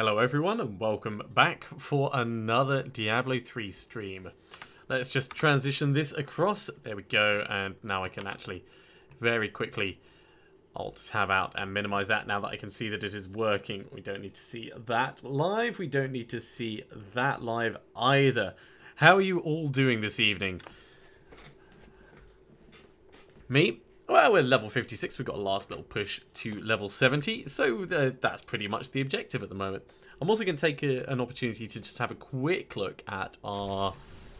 Hello everyone and welcome back for another Diablo 3 stream. Let's just transition this across. There we go, and now I can actually very quickly Alt-Tab out and minimize that now that I can see that it is working. We don't need to see that live. We don't need to see that live either. How are you all doing this evening? Me? Well, we're level 56. We've got a last little push to level 70. So that's pretty much the objective at the moment. I'm also going to take an opportunity to just have a quick look at our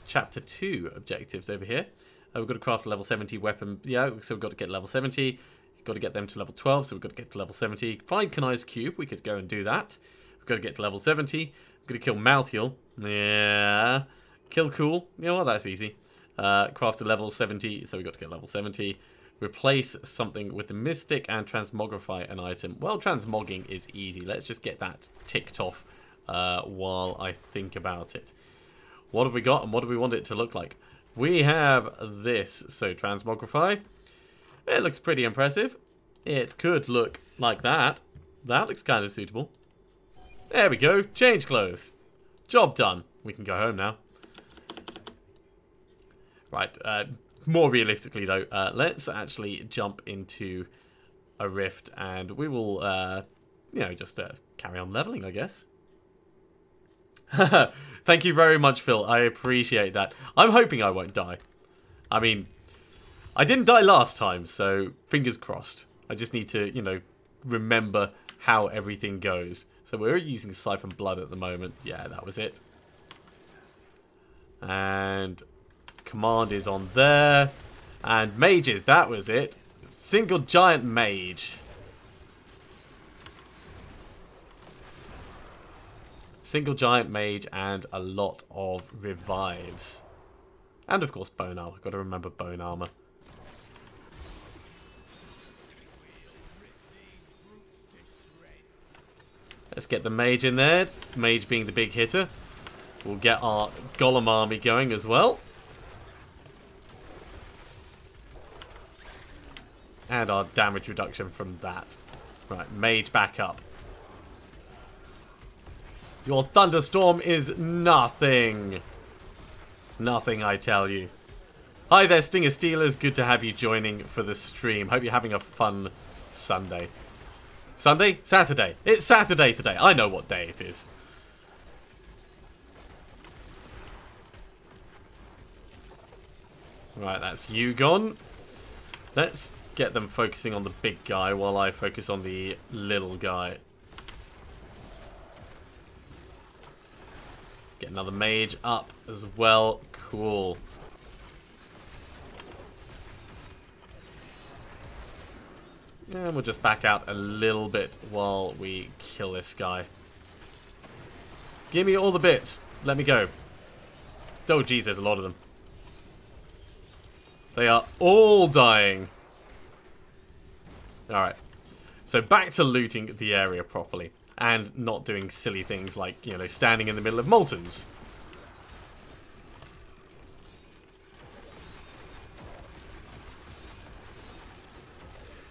Chapter 2 objectives over here. We've got to craft a level 70 weapon. Yeah, so we've got to get level 70. We've got to get them to level 12, so we've got to get to level 70. Find Kanai's cube. We could go and do that. We've got to get to level 70. We've got to kill Malthiel. Yeah. Kill Cool. You know what? That's easy. Craft a level 70, so we've got to get level 70. Replace something with the Mystic and transmogrify an item. Well, transmogging is easy. Let's just get that ticked off while I think about it. What have we got and what do we want it to look like? We have this. So transmogrify. It looks pretty impressive. It could look like that. That looks kind of suitable. There we go. Change clothes. Job done. We can go home now. Right. More realistically, though, let's actually jump into a rift, and we will, you know, just carry on leveling, I guess. Thank you very much, Phil. I appreciate that. I'm hoping I won't die. I mean, I didn't die last time, so fingers crossed. I just need to, you know, remember how everything goes. So we're using Siphon Blood at the moment. Yeah, that was it. And command is on there. And mages, that was it. Single giant mage. Single giant mage and a lot of revives. And of course bone armor. Got to remember bone armor. Let's get the mage in there. Mage being the big hitter. We'll get our golem army going as well. And our damage reduction from that. Right, mage back up. Your thunderstorm is nothing. Nothing, I tell you. Hi there, Stinger Steelers. Good to have you joining for the stream. Hope you're having a fun Sunday. Sunday? Saturday. It's Saturday today. I know what day it is. Right, that's you gone. Let's get them focusing on the big guy while I focus on the little guy. Get another mage up as well. Cool. And we'll just back out a little bit while we kill this guy. Give me all the bits. Let me go. Oh, geez, there's a lot of them. They are all dying. Alright. So back to looting the area properly. And not doing silly things like, you know, standing in the middle of Moltons.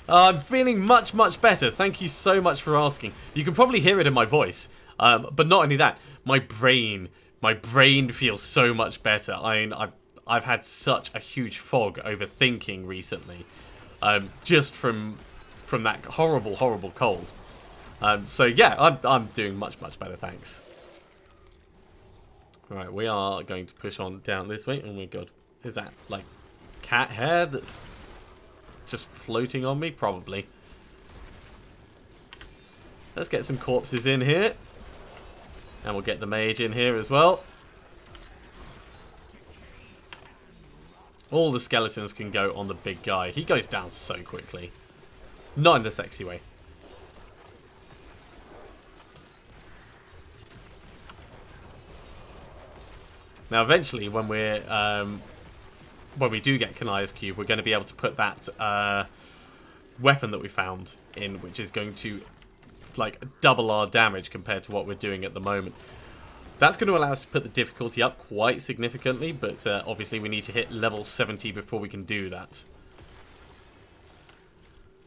I'm feeling much, much better. Thank you so much for asking. You can probably hear it in my voice. But not only that, my brain feels so much better. I mean, I've had such a huge fog overthinking recently. Just from that horrible, horrible cold. So yeah, I'm doing much, much better, thanks. Right, we are going to push on down this way. Oh my god, is that like cat hair that's just floating on me? Probably. Let's get some corpses in here. And we'll get the mage in here as well. All the skeletons can go on the big guy. He goes down so quickly. Not in the sexy way. Now, eventually, when we do get Kanai's cube, we're going to be able to put that weapon that we found in, which is going to like double our damage compared to what we're doing at the moment. That's going to allow us to put the difficulty up quite significantly, but obviously we need to hit level 70 before we can do that.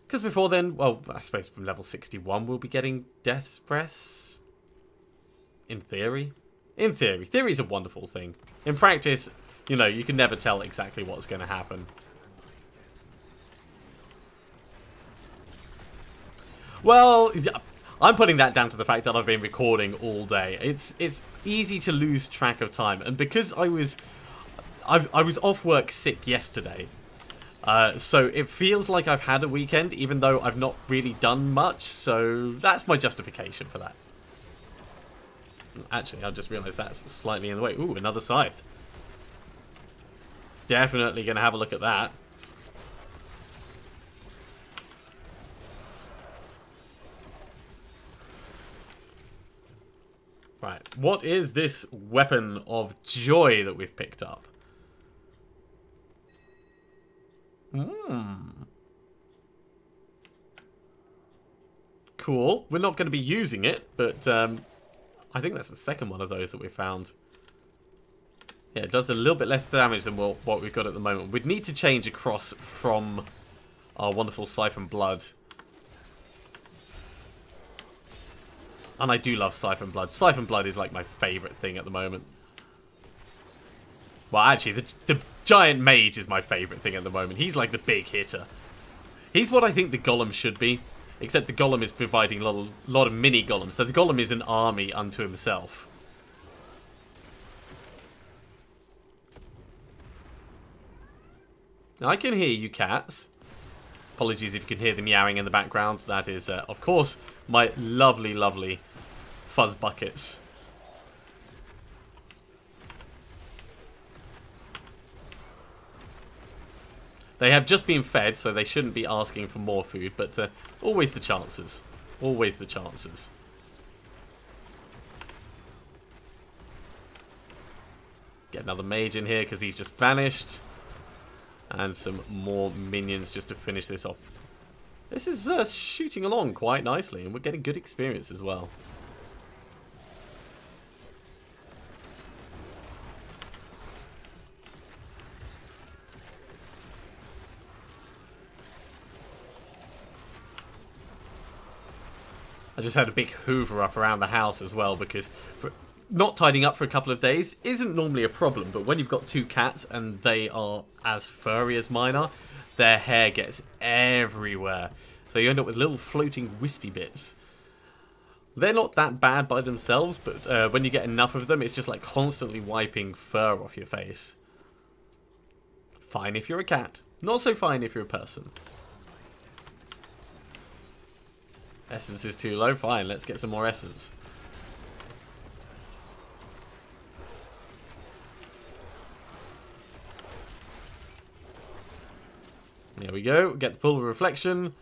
Because before then, well, I suppose from level 61 we'll be getting Death's Breaths. In theory. In theory. Theory's a wonderful thing. In practice, you know, you can never tell exactly what's going to happen. Well, I'm putting that down to the fact that I've been recording all day. It's easy to lose track of time, and because I was off work sick yesterday, so it feels like I've had a weekend, even though I've not really done much. So that's my justification for that. Actually, I just realised that's slightly in the way. Ooh, another scythe. Definitely going to have a look at that. Right, what is this weapon of joy that we've picked up? Cool. We're not going to be using it, but I think that's the second one of those that we found. Yeah, it does a little bit less damage than what we've got at the moment. We'd need to change across from our wonderful Siphon Blood. And I do love Siphon Blood. Siphon Blood is like my favourite thing at the moment. Well, actually, the Giant Mage is my favourite thing at the moment. He's like the big hitter. He's what I think the Golem should be. Except the Golem is providing a lot of mini Golems. So the Golem is an army unto himself. Now, I can hear you, cats. Apologies if you can hear the meowing in the background. That is, of course, my lovely, lovely fuzz buckets. They have just been fed, so they shouldn't be asking for more food, but always the chances. Always the chances. Get another mage in here because he's just vanished. And some more minions just to finish this off. This is shooting along quite nicely, and we're getting good experience as well. I just had a big hoover up around the house as well, because not tidying up for a couple of days isn't normally a problem, but when you've got two cats and they are as furry as mine are, their hair gets everywhere. So you end up with little floating wispy bits. They're not that bad by themselves, but when you get enough of them, it's just like constantly wiping fur off your face. Fine if you're a cat. Not so fine if you're a person. Essence is too low. Fine, let's get some more essence. There we go. Get the pool of reflection.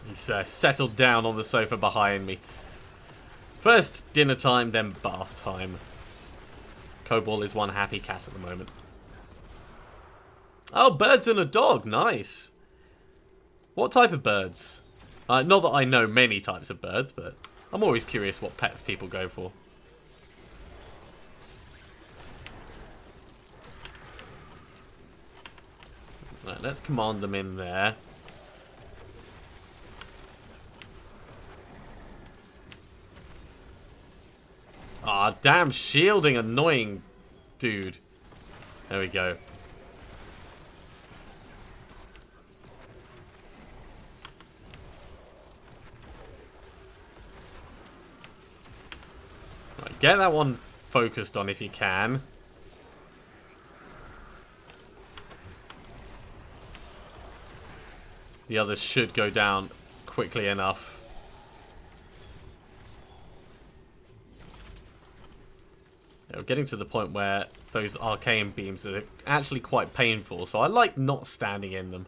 He's settled down on the sofa behind me. First dinner time, then bath time. Cobalt is one happy cat at the moment. Oh, birds and a dog. Nice. What type of birds? Not that I know many types of birds, but I'm always curious what pets people go for. Right, let's command them in there. Ah, damn shielding, annoying dude. There we go. Right, get that one focused on if you can. The others should go down quickly enough. We're getting to the point where those arcane beams are actually quite painful, so I like not standing in them.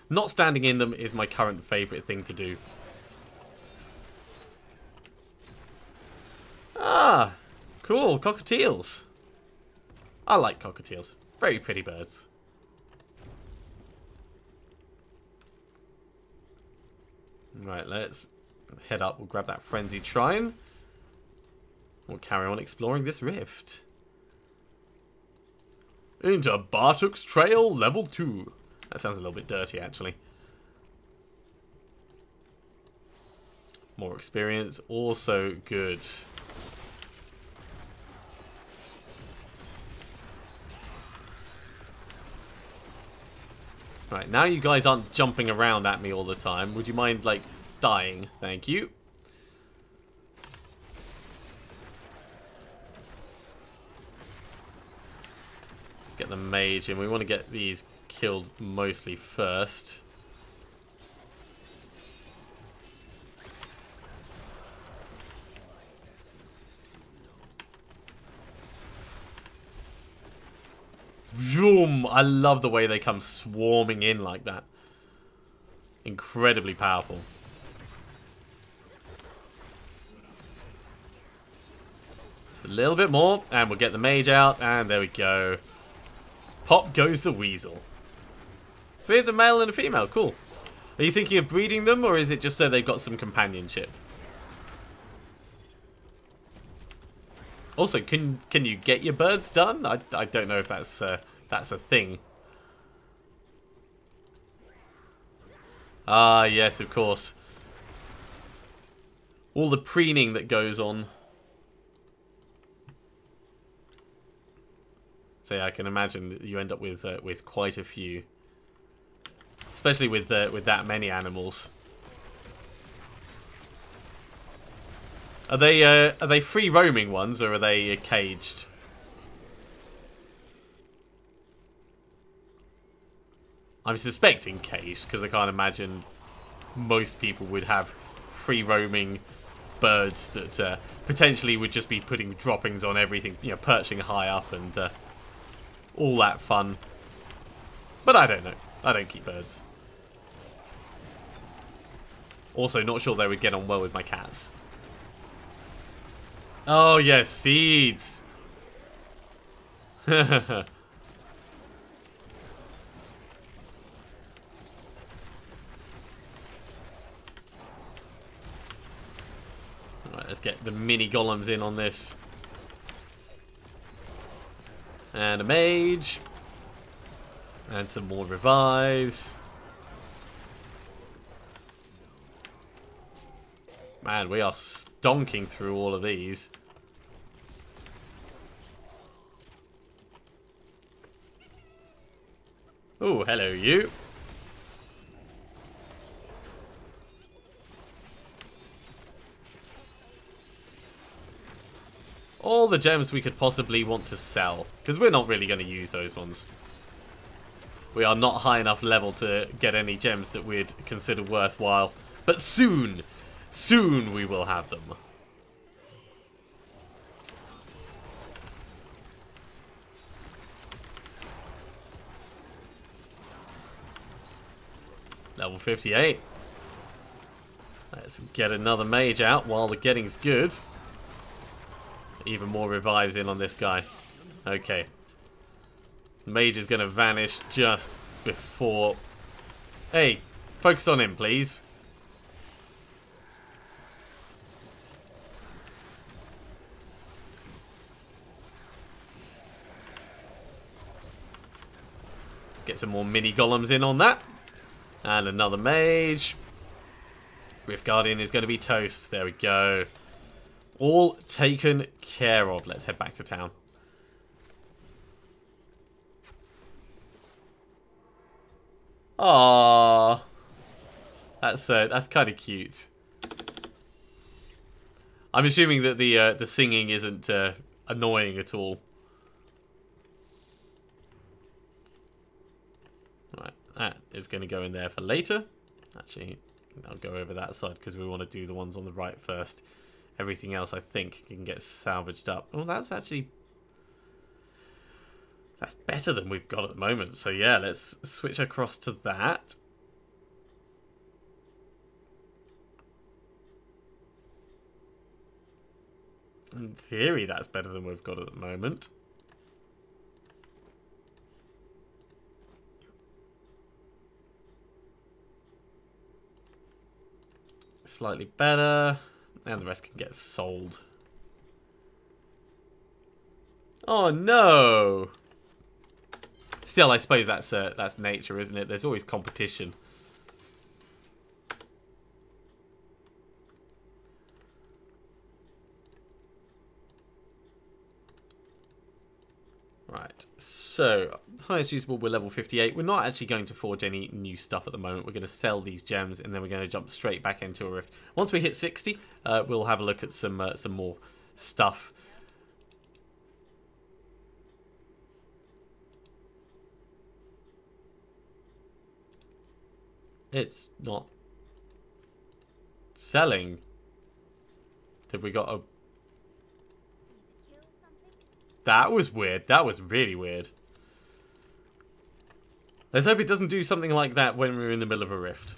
Not standing in them is my current favourite thing to do. Ah, cool, cockatiels. I like cockatiels. Very pretty birds. Right, let's head up. We'll grab that frenzied shrine. We'll carry on exploring this rift. Into Bartuk's Trail Level 2. That sounds a little bit dirty, actually. More experience, also good. Right, now you guys aren't jumping around at me all the time. Would you mind, like, dying? Thank you. Let's get the mage in. We want to get these killed mostly first. Vroom! I love the way they come swarming in like that. Incredibly powerful. Just a little bit more, and we'll get the mage out, and there we go. Pop goes the weasel. So we have the male and a female, cool. Are you thinking of breeding them, or is it just so they've got some companionship? Also, can you get your birds done? I don't know if that's a thing. Ah, yes, of course. All the preening that goes on. So yeah, I can imagine that you end up with quite a few, especially with that many animals. Are they free roaming ones, or are they caged? I'm suspecting caged because I can't imagine most people would have free roaming birds that potentially would just be putting droppings on everything, you know, perching high up and all that fun. But I don't know. I don't keep birds. Also, not sure they would get on well with my cats. Oh, yes, seeds. Right, let's get the mini golems in on this. And a mage. And some more revives. Man, we are stonking through all of these. Oh, hello you. All the gems we could possibly want to sell, because we're not really going to use those ones. We are not high enough level to get any gems that we'd consider worthwhile. But soon, soon we will have them. Level 58. Let's get another mage out while the getting's good. Even more revives in on this guy. Okay. Mage is going to vanish just before... Hey, focus on him, please. Let's get some more mini golems in on that. And another mage. Rift Guardian is going to be toast. There we go. All taken care of. Let's head back to town. Aww. That's kind of cute. I'm assuming that the singing isn't annoying at all. Right, that is going to go in there for later. Actually, I'll go over that side because we want to do the ones on the right first. Everything else, I think, can get salvaged up. Oh, that's actually... That's better than we've got at the moment. So yeah, let's switch across to that. In theory, that's better than we've got at the moment. Slightly better. And the rest can get sold. Oh no! Still, I suppose that's nature, isn't it? There's always competition. Right, so highest usable, we're level 58. We're not actually going to forge any new stuff at the moment. We're going to sell these gems and then we're going to jump straight back into a rift. Once we hit 60, we'll have a look at some more stuff. It's not selling. Have we got a... That was weird. That was really weird. Let's hope it doesn't do something like that when we're in the middle of a rift.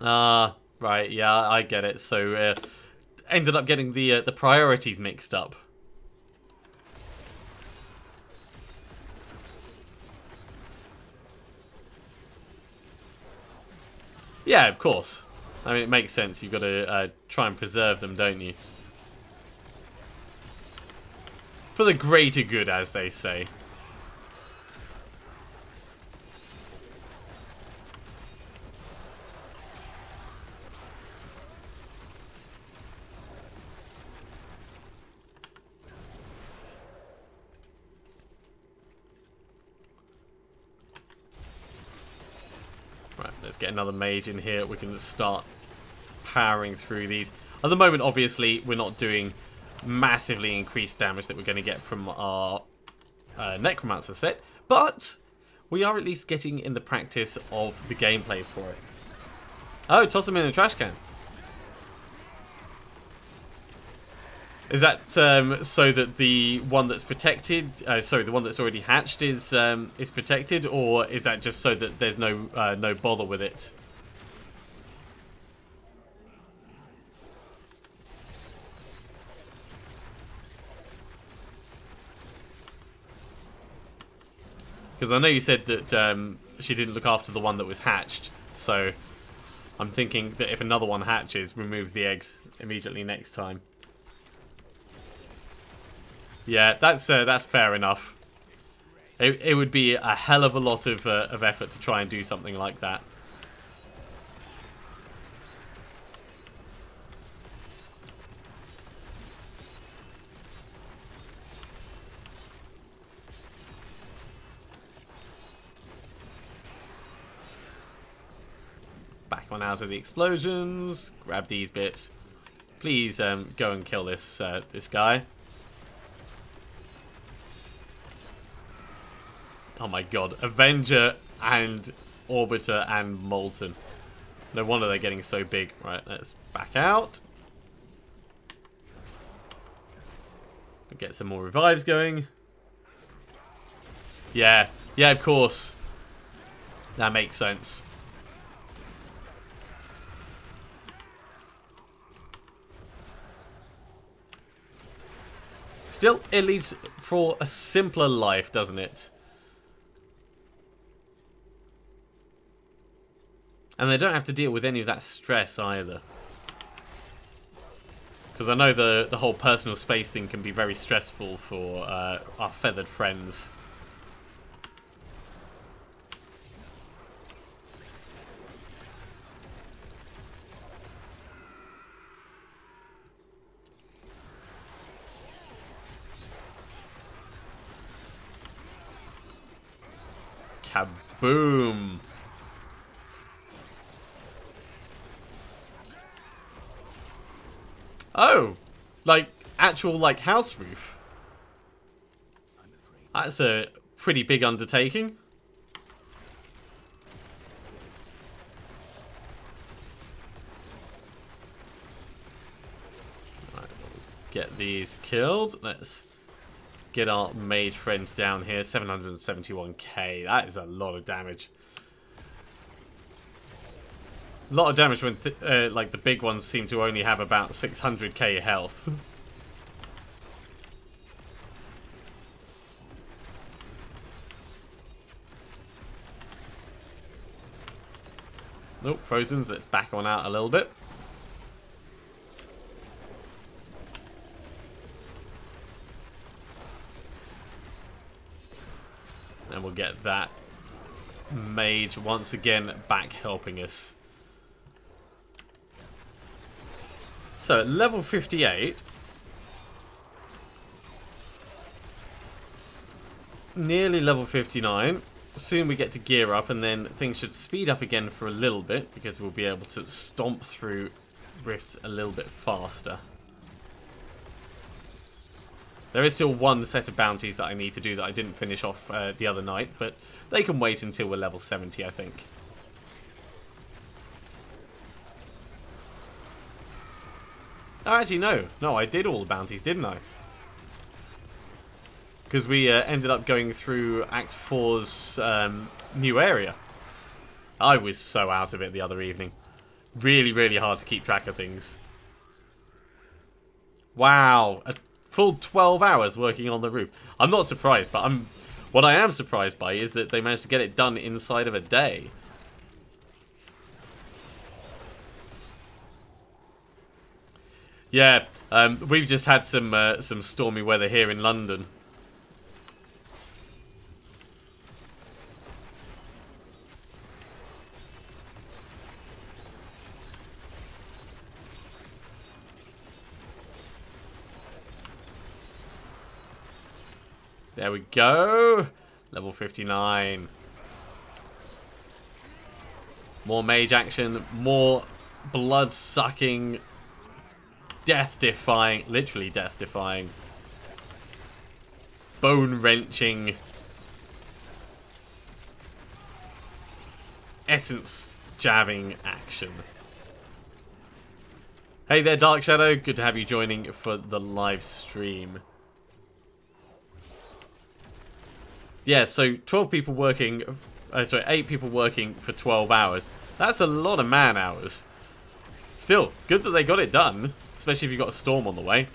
Ah, right. Yeah, I get it. So, ended up getting the priorities mixed up. Yeah, of course. I mean, it makes sense. You've got to try and preserve them, don't you? For the greater good, as they say. Right, let's get another mage in here. We can start powering through these. At the moment, obviously, we're not doing massively increased damage that we're going to get from our Necromancer set, but we are at least getting in the practice of the gameplay for it. Oh, toss them in a trash can. Is that so that the one that's protected, sorry, the one that's already hatched is protected, or is that just so that there's no bother with it? Because I know you said that she didn't look after the one that was hatched, so I'm thinking that if another one hatches, remove the eggs immediately next time. Yeah, that's fair enough. It would be a hell of a lot of effort to try and do something like that. Back on out of the explosions. Grab these bits. Please go and kill this this guy. Oh my god. Avenger and Orbiter and Molten. No wonder they're getting so big. Right, let's back out. Get some more revives going. Yeah. Yeah, of course. That makes sense. Still, it leads for a simpler life, doesn't it? And they don't have to deal with any of that stress either. Because I know the whole personal space thing can be very stressful for our feathered friends. Kaboom! Oh! Like, actual, like, house roof. That's a pretty big undertaking. Right, we'll get these killed. Let's get our mage friends down here. 771k. That is a lot of damage. A lot of damage when, like, the big ones seem to only have about 600k health. Nope, Frozen's. Let's back on out a little bit. And we'll get that mage once again back helping us. So at level 58, nearly level 59. Soon we get to gear up, and then things should speed up again for a little bit because we'll be able to stomp through rifts a little bit faster. There is still one set of bounties that I need to do that I didn't finish off the other night, but they can wait until we're level 70, I think. Oh, actually, no. No, I did all the bounties, didn't I? Because we ended up going through Act 4's new area. I was so out of it the other evening. Really, really hard to keep track of things. Wow. A full 12 hours working on the roof. I'm not surprised, but what I am surprised by is that they managed to get it done inside of a day. Yeah, we've just had some stormy weather here in London. There we go. Level 59. More mage action, more blood-sucking, death-defying, literally death-defying, bone-wrenching, essence-jabbing action. Hey there, Dark Shadow. Good to have you joining for the live stream. Yeah, so 12 people working, sorry, 8 people working for 12 hours. That's a lot of man hours. Still, good that they got it done, especially if you've got a storm on the way.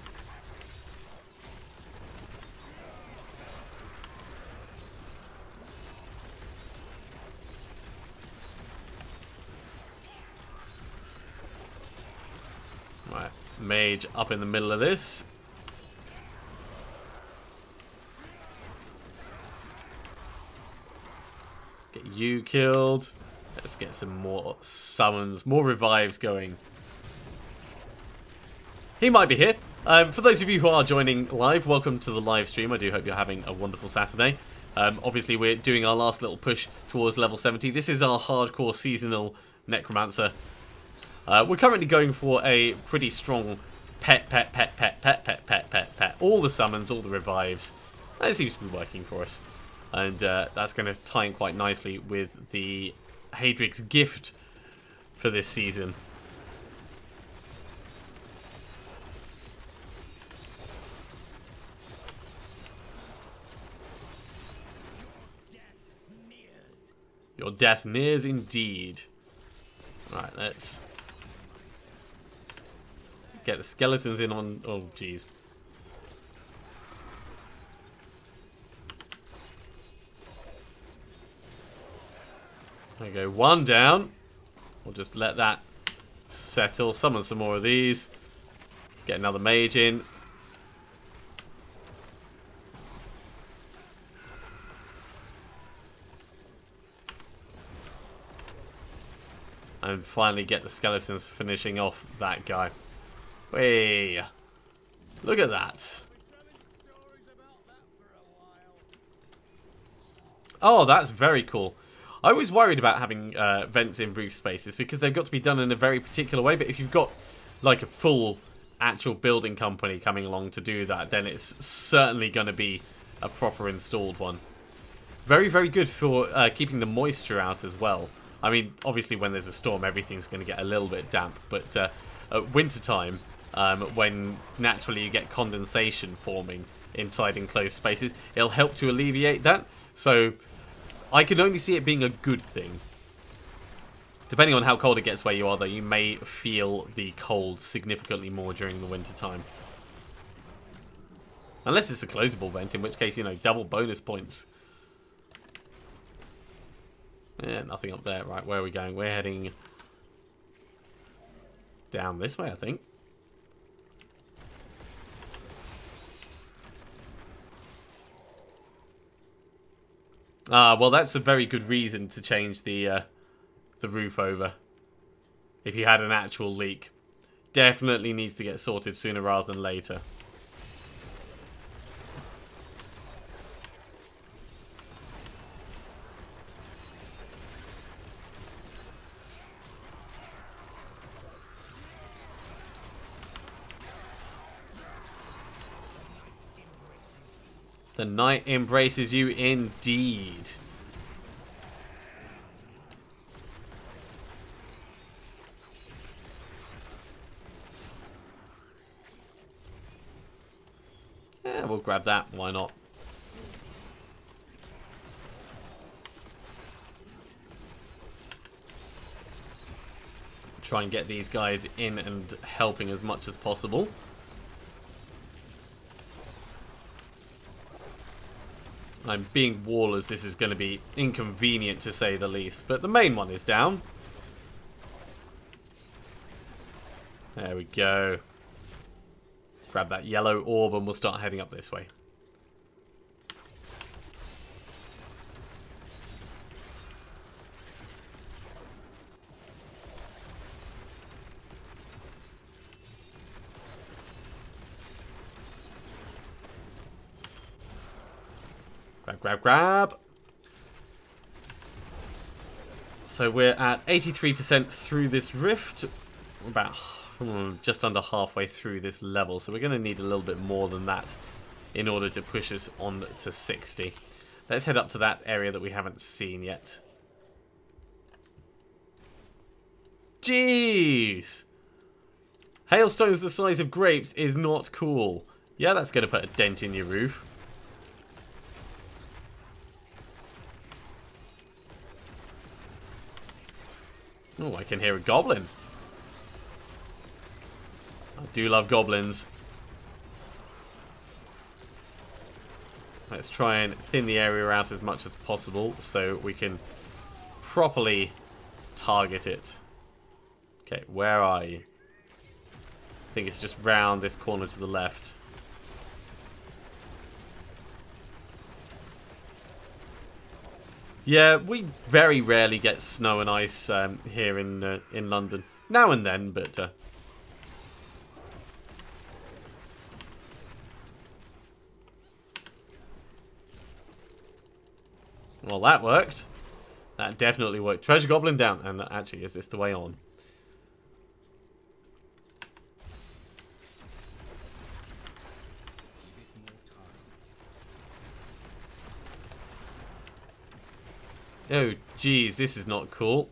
Right, mage up in the middle of this. Get you killed. Let's get some more summons, more revives going. He might be here. For those of you who are joining live, welcome to the live stream. I do hope you're having a wonderful Saturday. Obviously, we're doing our last little push towards level 70. This is our hardcore seasonal Necromancer. We're currently going for a pretty strong pet. All the summons, all the revives. That seems to be working for us. And that's going to tie in quite nicely with the Hadrig's gift for this season. Your death nears indeed. Right, let's get the skeletons in on... Oh, jeez. There we go, one down. We'll just let that settle. Summon some more of these. Get another mage in. And finally get the skeletons finishing off that guy. Whee! Look at that. Oh, that's very cool. I was worried about having vents in roof spaces because they've got to be done in a very particular way. But if you've got like a full actual building company coming along to do that, then it's certainly going to be a proper installed one. Very, very good for keeping the moisture out as well. I mean, obviously when there's a storm, everything's going to get a little bit damp. But at winter time, when naturally you get condensation forming inside enclosed spaces, it'll help to alleviate that. So I can only see it being a good thing. Depending on how cold it gets where you are, though, you may feel the cold significantly more during the winter time. Unless it's a closable vent, in which case, you know, double bonus points. Yeah, nothing up there. Right, where are we going? We're heading down this way, I think. Ah, well, that's a very good reason to change the roof over. If you had an actual leak. Definitely needs to get sorted sooner rather than later. The night embraces you indeed. Yeah, we'll grab that. Why not? Try and get these guys in and helping as much as possible. I'm being wall as this is going to be inconvenient to say the least. But the main one is down. There we go. Grab that yellow orb and we'll start heading up this way. Grab. So we're at 83% through this rift. We're about just under halfway through this level. So we're going to need a little bit more than that in order to push us on to 60. Let's head up to that area that we haven't seen yet. Jeez! Hailstones the size of grapes is not cool. Yeah, that's going to put a dent in your roof. Oh, I can hear a goblin. I do love goblins. Let's try and thin the area out as much as possible so we can properly target it. Okay, where are you? I think it's just round this corner to the left. Yeah, we very rarely get snow and ice here in London. Now and then, but... Well, that worked. That definitely worked. Treasure Goblin down. And actually, is this the way on? Oh, geez, this is not cool.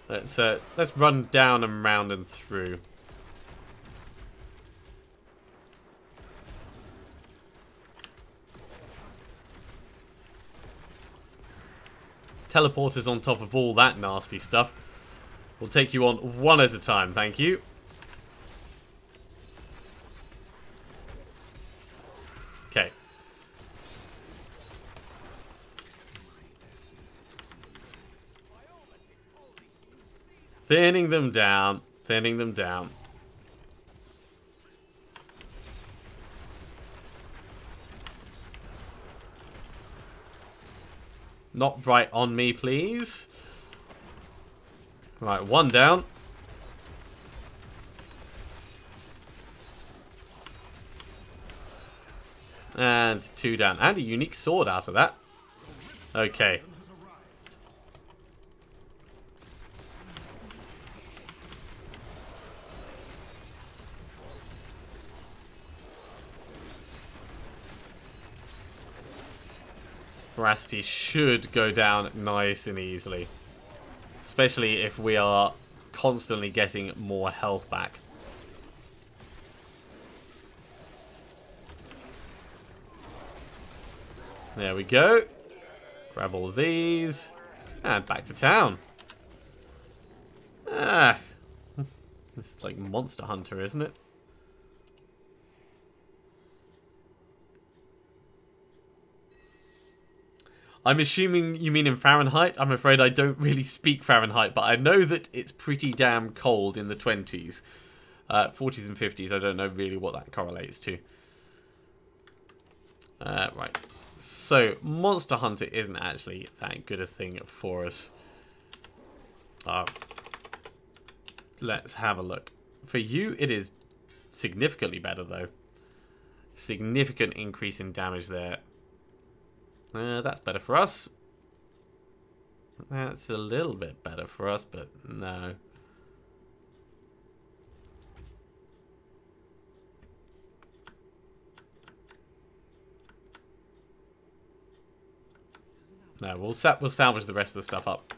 Let's run down and round and through. Teleporters on top of all that nasty stuff. We'll take you on one at a time, thank you. Okay. Thinning them down, thinning them down. Not right on me, please. Right, one down. And two down. And a unique sword out of that. Okay. Veracity should go down nice and easily. Especially if we are constantly getting more health back. There we go. Grab all of these. And back to town. Ah. This is like Monster Hunter, isn't it? I'm assuming you mean in Fahrenheit. I'm afraid I don't really speak Fahrenheit, but I know that it's pretty damn cold in the 20s. 40s and 50s, I don't know really what that correlates to. Right. So, Monster Hunter isn't actually that good a thing for us. Let's have a look. For you, it is significantly better, though. Significant increase in damage there. That's better for us. That's a little bit better for us, but no. No, we'll salvage the rest of the stuff up.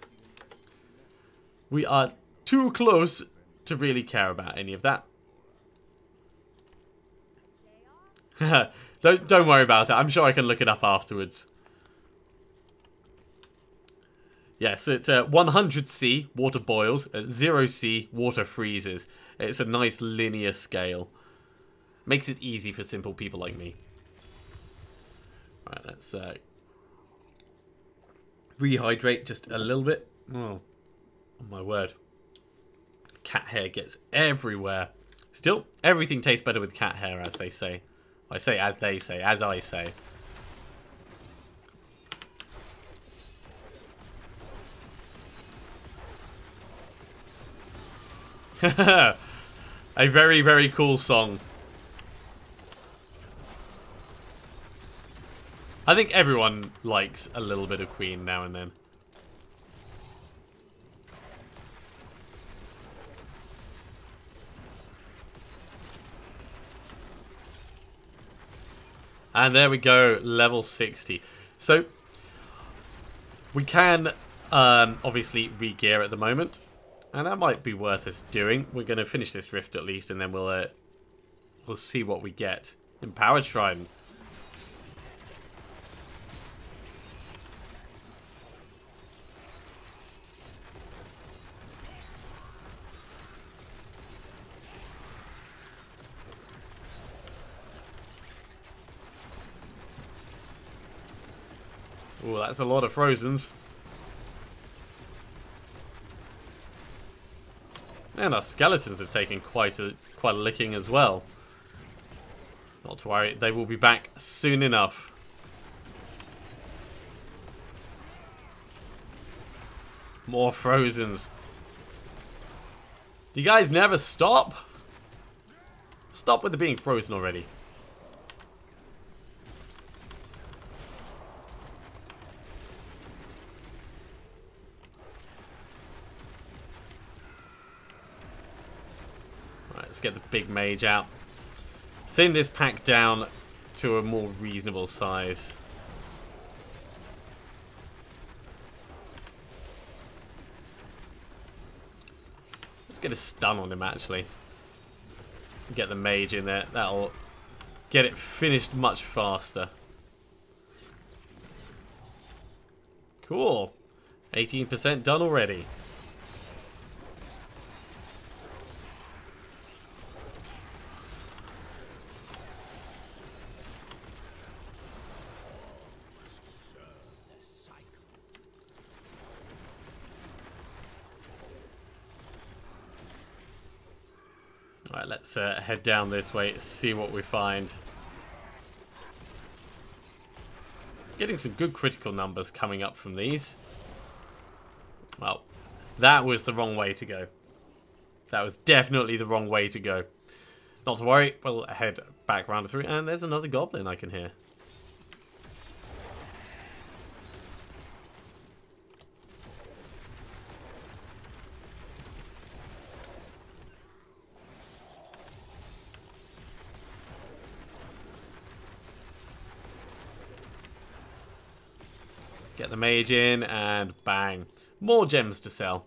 We are too close to really care about any of that. Don't worry about it. I'm sure I can look it up afterwards. Yes, it's 100C, water boils. At 0C, water freezes. It's a nice linear scale. Makes it easy for simple people like me. Right, let's rehydrate just a little bit. Oh my word. Cat hair gets everywhere. Still, everything tastes better with cat hair, as they say. I say as they say, as I say. A very, very cool song. I think everyone likes a little bit of Queen now and then. And there we go, level 60. So, we can obviously re-gear at the moment. And that might be worth us doing. We're going to finish this rift at least, and then we'll see what we get. Empowered Shrine. Oh, that's a lot of Frozens. And our skeletons have taken quite a licking as well. Not to worry, they will be back soon enough. More Frozens. Do you guys never stop? Stop with the being frozen already. Let's get the big mage out. Thin this pack down to a more reasonable size. Let's get a stun on him, actually. Get the mage in there. That'll get it finished much faster. Cool. 18% done already. Alright, let's head down this way, see what we find. Getting some good critical numbers coming up from these. Well, that was the wrong way to go. That was definitely the wrong way to go. Not to worry, we'll head back round through, and there's another goblin I can hear. Get the mage in, and bang. More gems to sell.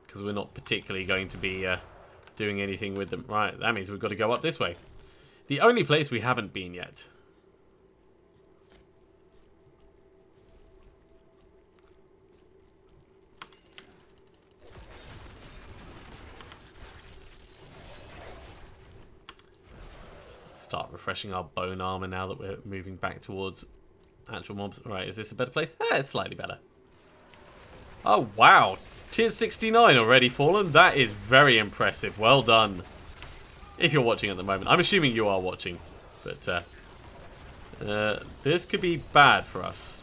Because we're not particularly going to be doing anything with them. Right, that means we've got to go up this way. The only place we haven't been yet. Start refreshing our bone armor now that we're moving back towards actual mobs. Right, is this a better place? It's slightly better. Oh, wow. Tier 69 already fallen? That is very impressive. Well done. If you're watching at the moment. I'm assuming you are watching. But This could be bad for us.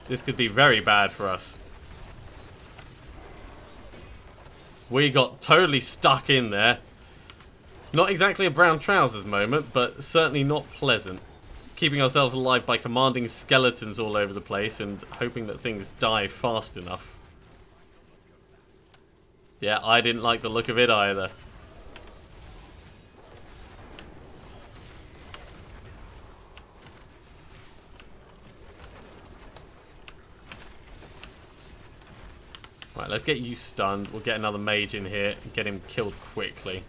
This could be very bad for us. We got totally stuck in there. Not exactly a brown trousers moment, but certainly not pleasant. Keeping ourselves alive by commanding skeletons all over the place and hoping that things die fast enough. Yeah, I didn't like the look of it either. Right, let's get you stunned. We'll get another mage in here and get him killed quickly.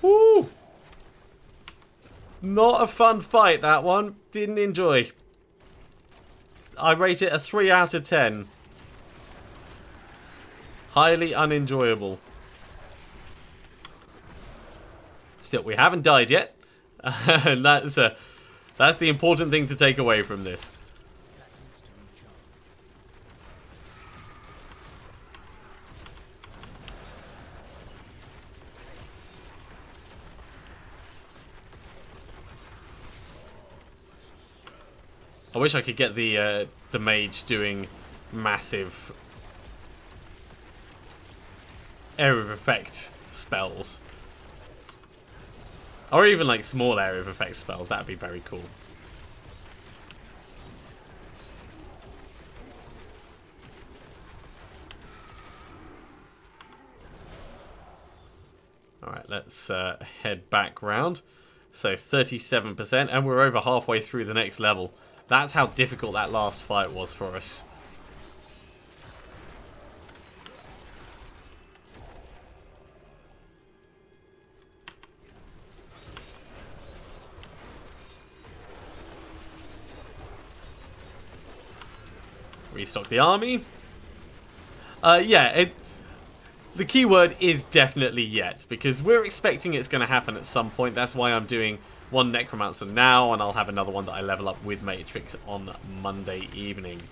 Woo! Not a fun fight, that one. Didn't enjoy. I rate it a 3 out of 10. Highly unenjoyable. Still, we haven't died yet. And that's the important thing to take away from this. I wish I could get the mage doing massive area of effect spells. Or even like small area of effect spells. That'd be very cool. Alright, let's head back round. So 37%, and we're over halfway through the next level. That's how difficult that last fight was for us. Restock the army. Yeah, the key word is definitely yet, because we're expecting it's going to happen at some point. That's why I'm doing one Necromancer now, and I'll have another one that I level up with Matrix on Monday evening.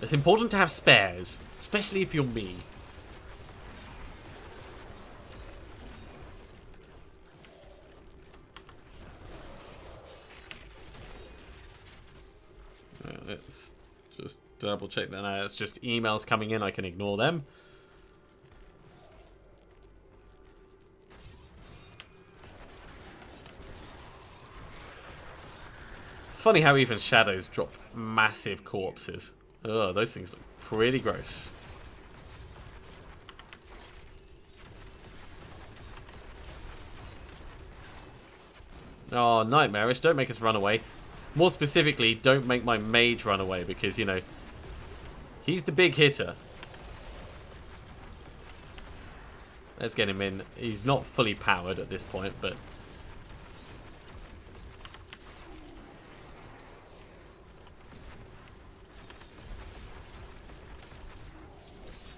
It's important to have spares, especially if you're me. Let's just double check that. No, it's just emails coming in. I can ignore them. It's funny how even shadows drop massive corpses. Oh, those things look pretty gross. Oh, nightmarish. Don't make us run away. More specifically, don't make my mage run away because, you know, he's the big hitter. Let's get him in. He's not fully powered at this point, but...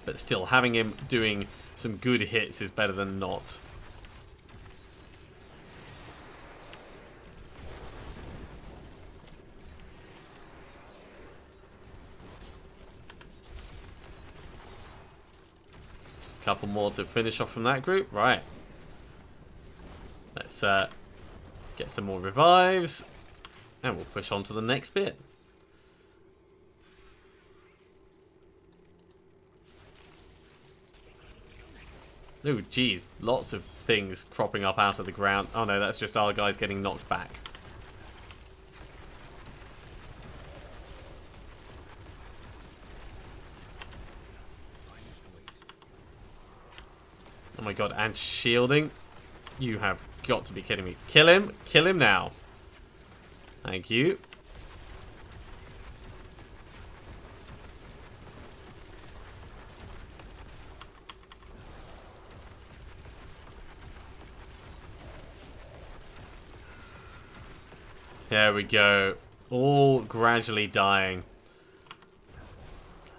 But still, having him doing some good hits is better than not. Couple more to finish off from that group. Right. Let's get some more revives. And we'll push on to the next bit. Oh, geez. Lots of things cropping up out of the ground. Oh, no, that's just our guys getting knocked back. Oh my god, and shielding. You have got to be kidding me. Kill him. Kill him now. Thank you. There we go. All gradually dying.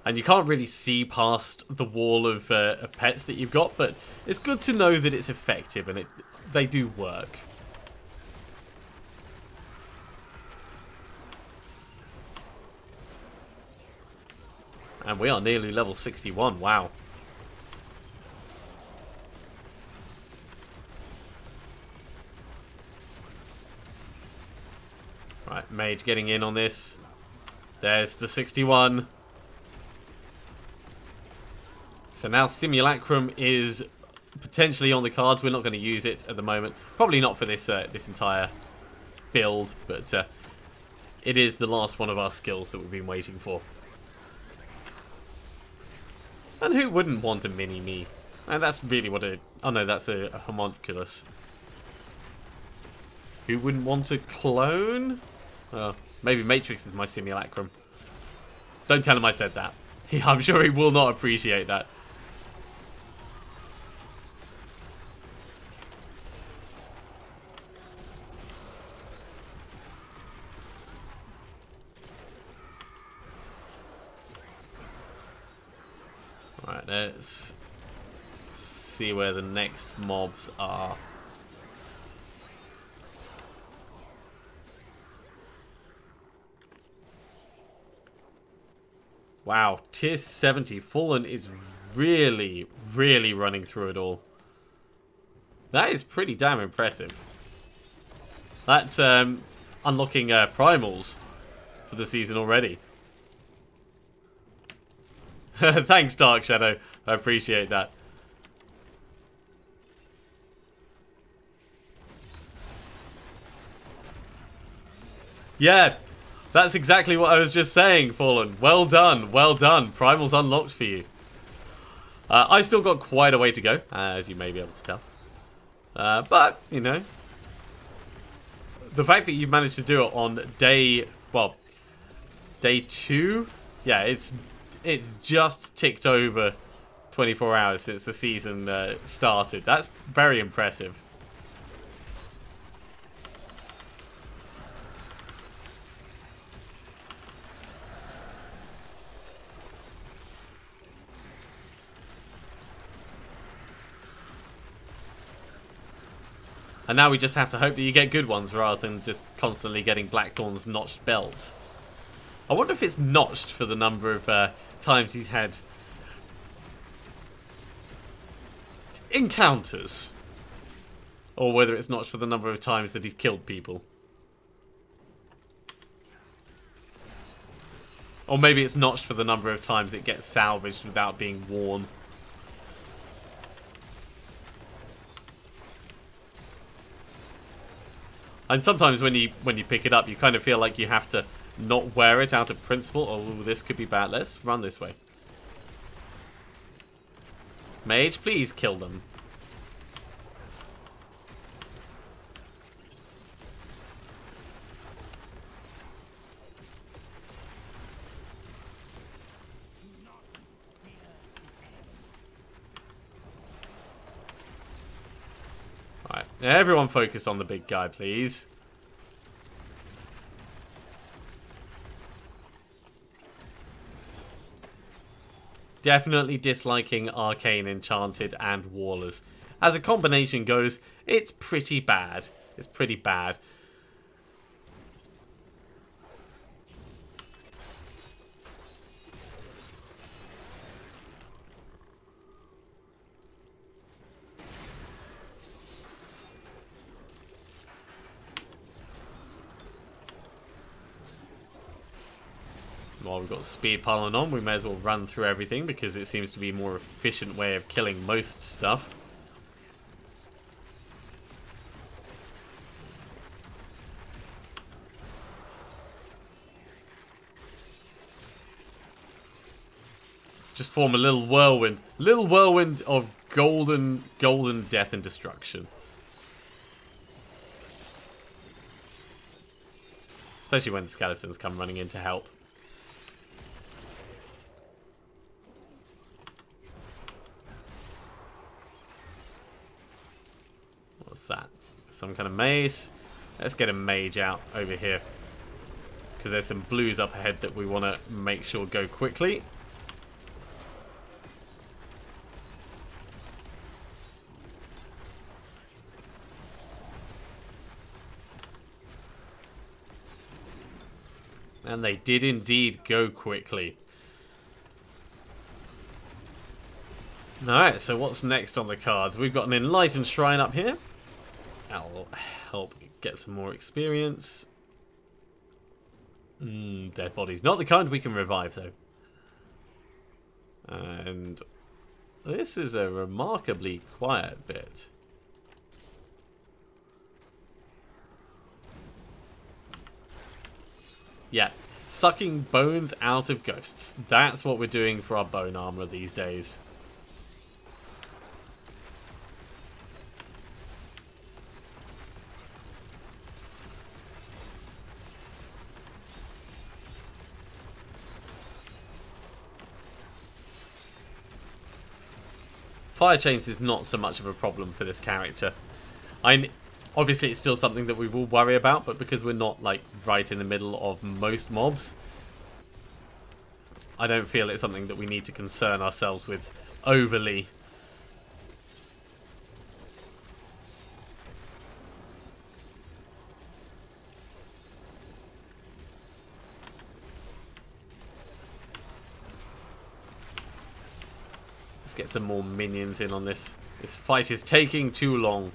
And you can't really see past the wall of pets that you've got, but it's good to know that it's effective and they do work. And we are nearly level 61, wow. Right, mage getting in on this. There's the 61. So now Simulacrum is potentially on the cards. We're not going to use it at the moment. Probably not for this this entire build, but it is the last one of our skills that we've been waiting for. And who wouldn't want a mini-me? And that's really what a... Oh no, that's a homunculus. Who wouldn't want a clone? Maybe Matrix is my Simulacrum. Don't tell him I said that. I'm sure he will not appreciate that. Right, let's see where the next mobs are. Wow, tier 70. Fallen is really, really running through it all. That is pretty damn impressive. That's unlocking primals for the season already. Thanks, Dark Shadow. I appreciate that. Yeah, that's exactly what I was just saying, Fallen. Well done, well done. Primal's unlocked for you. I still got quite a way to go, as you may be able to tell. But, you know, the fact that you've managed to do it on day, well, day 2, yeah, it's just ticked over 24 hours since the season started. That's very impressive. And now we just have to hope that you get good ones rather than just constantly getting Blackthorn's notched belt. I wonder if it's notched for the number of times he's had encounters. Or whether it's notched for the number of times that he's killed people. Or maybe it's notched for the number of times it gets salvaged without being worn. And sometimes when you pick it up, you kind of feel like you have to not wear it out of principle. Oh, this could be bad. Let's run this way. Mage, please kill them. Alright, everyone focus on the big guy, please. Definitely disliking Arcane, Enchanted, and Wallers. As a combination goes, it's pretty bad. It's pretty bad. While we've got speed piling on, we may as well run through everything because it seems to be a more efficient way of killing most stuff. Just form a little whirlwind of golden death and destruction. Especially when the skeletons come running in to help. What's that? Some kind of maze? Let's get a mage out over here. Because there's some blues up ahead that we want to make sure go quickly. And they did indeed go quickly. Alright, so what's next on the cards? We've got an Enlightened Shrine up here. That'll help get some more experience. Dead bodies. Not the kind we can revive, though. And this is a remarkably quiet bit. Yeah, sucking bones out of ghosts. That's what we're doing for our bone armor these days. Fire chains is not so much of a problem for this character. Obviously, it's still something that we will worry about, but because we're not like right in the middle of most mobs, I don't feel it's something that we need to concern ourselves with overly. Let's get some more minions in on this. This fight is taking too long.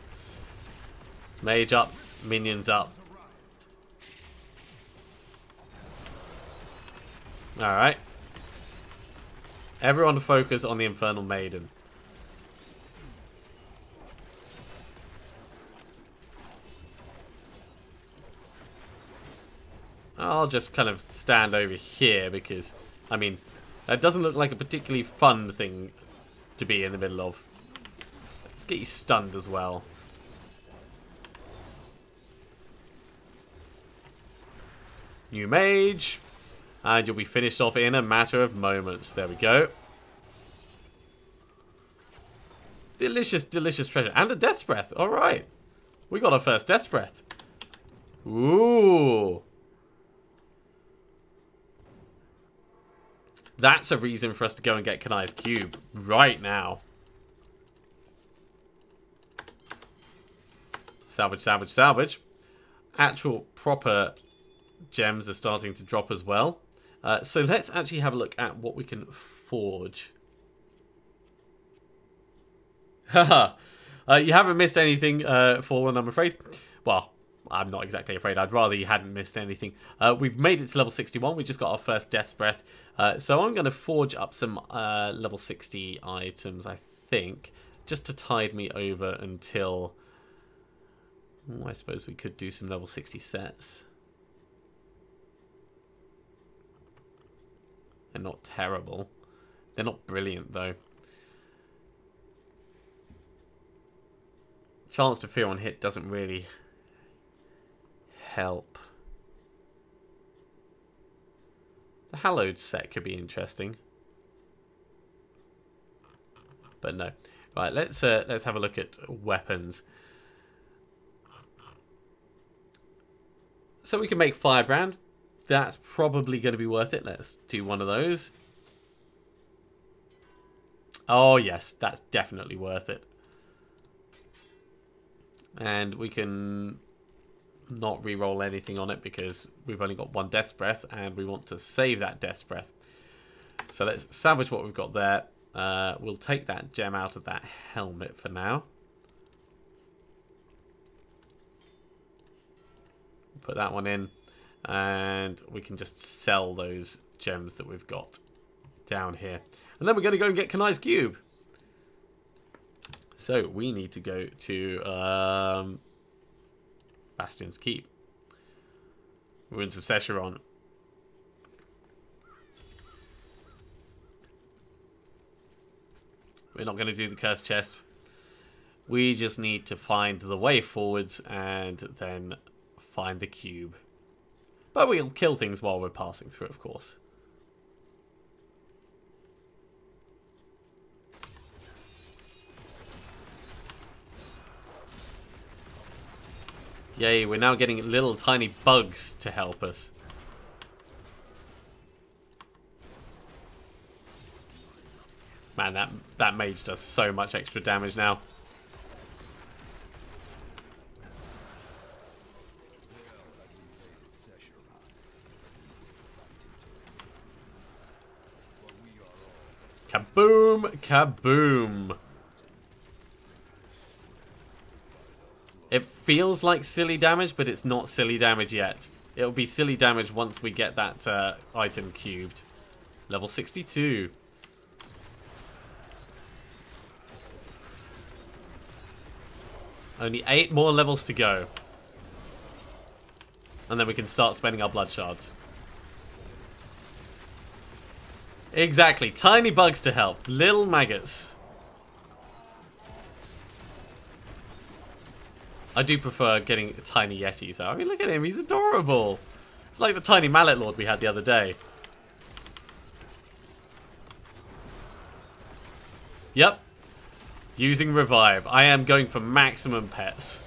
Mage up, minions up. Alright. Everyone focus on the Infernal Maiden. I'll just kind of stand over here because, I mean, that doesn't look like a particularly fun thing to be in the middle of. Let's get you stunned as well. New mage. And you'll be finished off in a matter of moments. There we go. Delicious, delicious treasure. And a Death's Breath. Alright. We got our first Death's Breath. Ooh. That's a reason for us to go and get Kanai's cube right now. Salvage, salvage, salvage. Actual proper gems are starting to drop as well. So let's actually have a look at what we can forge. Haha. You haven't missed anything, Fallen, I'm afraid. Well, I'm not exactly afraid. I'd rather you hadn't missed anything. We've made it to level 61. We just got our first Death's Breath. So I'm going to forge up some level 60 items, I think, just to tide me over until... Oh, I suppose we could do some level 60 sets. They're not terrible. They're not brilliant, though. Chance to fear on hit doesn't really help. The Hallowed set could be interesting. But no. Right, let's have a look at weapons. So we can make Firebrand. That's probably going to be worth it. Let's do one of those. Oh, yes. That's definitely worth it. And we can not re-roll anything on it because we've only got one Death's Breath and we want to save that Death's Breath. So let's salvage what we've got there. We'll take that gem out of that helmet for now. Put that one in. And we can just sell those gems that we've got down here. And then we're going to go and get Kanai's cube. So we need to go to Bastion's Keep. Ruins of Secheron. We're not going to do the cursed chest. We just need to find the way forwards and then find the cube. But we'll kill things while we're passing through, of course. Yay, we're now getting little tiny bugs to help us. Man, that mage does so much extra damage now. Kaboom, kaboom. It feels like silly damage, but it's not silly damage yet. It'll be silly damage once we get that item cubed. Level 62. Only 8 more levels to go. And then we can start spending our blood shards. Exactly. Tiny bugs to help. Little maggots. I do prefer getting tiny yetis though. I mean, look at him. He's adorable. It's like the tiny mallet lord we had the other day. Yep. Using revive. I am going for maximum pets.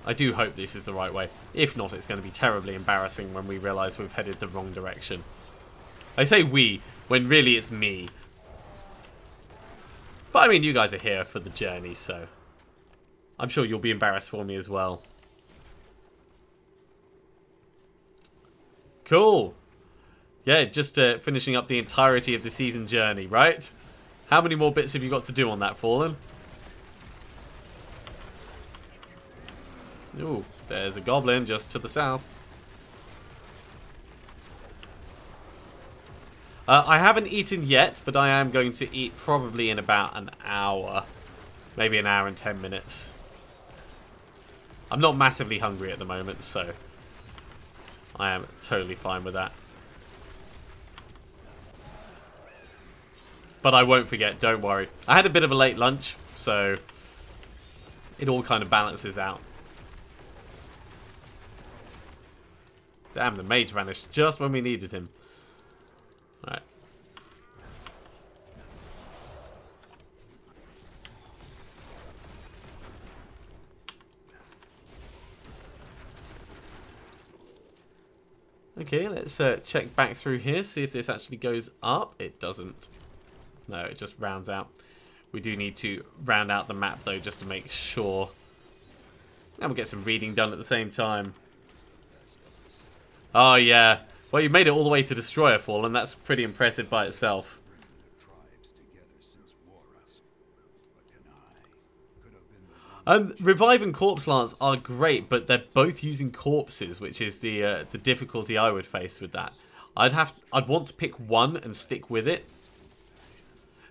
I do hope this is the right way. If not, it's going to be terribly embarrassing when we realise we've headed the wrong direction. I say we, when really it's me. But I mean, you guys are here for the journey, so I'm sure you'll be embarrassed for me as well. Cool. Yeah, just finishing up the entirety of the season journey, right? How many more bits have you got to do on that, Fallen? Ooh, there's a goblin just to the south. I haven't eaten yet, but I am going to eat probably in about an hour. Maybe an hour and 10 minutes. I'm not massively hungry at the moment, so I am totally fine with that. But I won't forget, don't worry. I had a bit of a late lunch, so it all kind of balances out. Damn, the mage vanished just when we needed him. Alright. Okay, let's check back through here, see if this actually goes up. It doesn't. No, it just rounds out. We do need to round out the map, though, just to make sure. And we'll get some reading done at the same time. Oh, yeah. Well, you made it all the way to Destroyer Fall, and that's pretty impressive by itself. Revive and Corpse Lance are great, but they're both using corpses, which is the difficulty I would face with that. I'd want to pick one and stick with it.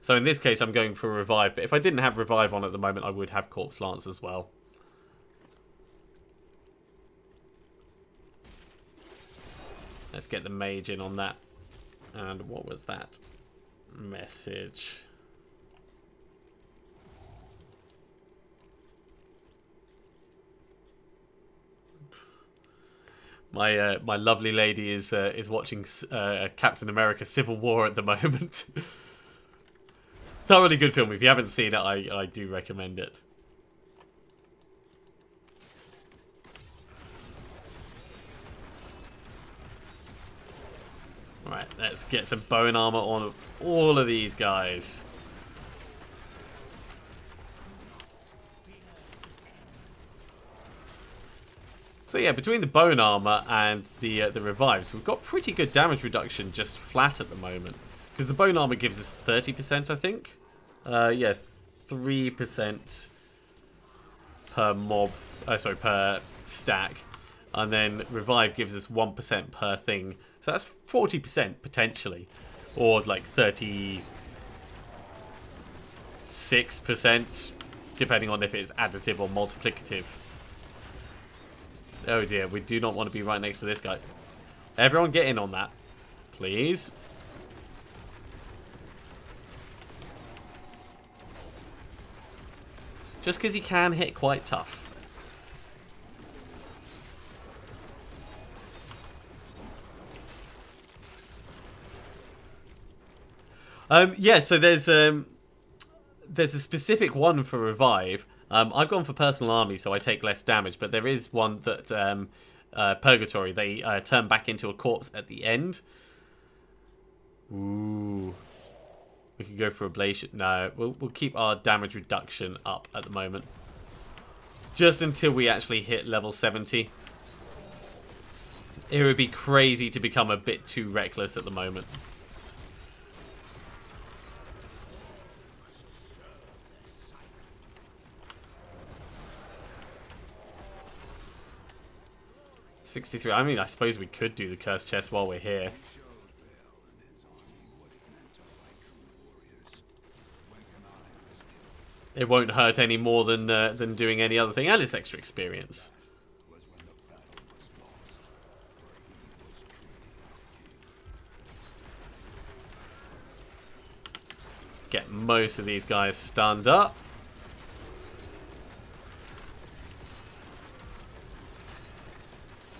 So in this case, I'm going for Revive, but if I didn't have Revive on at the moment, I would have Corpse Lance as well. Let's get the mage in on that. And what was that message? My lovely lady is watching Captain America: Civil War at the moment. Thoroughly good film. If you haven't seen it, I do recommend it. Alright, let's get some bone armor on all of these guys. So yeah, between the bone armor and the revives, we've got pretty good damage reduction just flat at the moment. Because the bone armor gives us 30%, I think. Yeah, 3% per mob. Sorry, per stack. And then revive gives us 1% per thing. So that's 40% potentially. Or like 36%, depending on if it's additive or multiplicative. Oh dear, we do not want to be right next to this guy. Everyone get in on that, please. Just because he can hit quite tough. Yeah, so there's a specific one for revive. I've gone for personal army, so I take less damage, but there is one that purgatory. They turn back into a corpse at the end. Ooh, we could go for ablation. No, we'll keep our damage reduction up at the moment, just until we actually hit level 70. It would be crazy to become a bit too reckless at the moment. $63. I mean, I suppose we could do the cursed chest while we're here. It won't hurt any more than doing any other thing, and it's extra experience. Get most of these guys stunned up.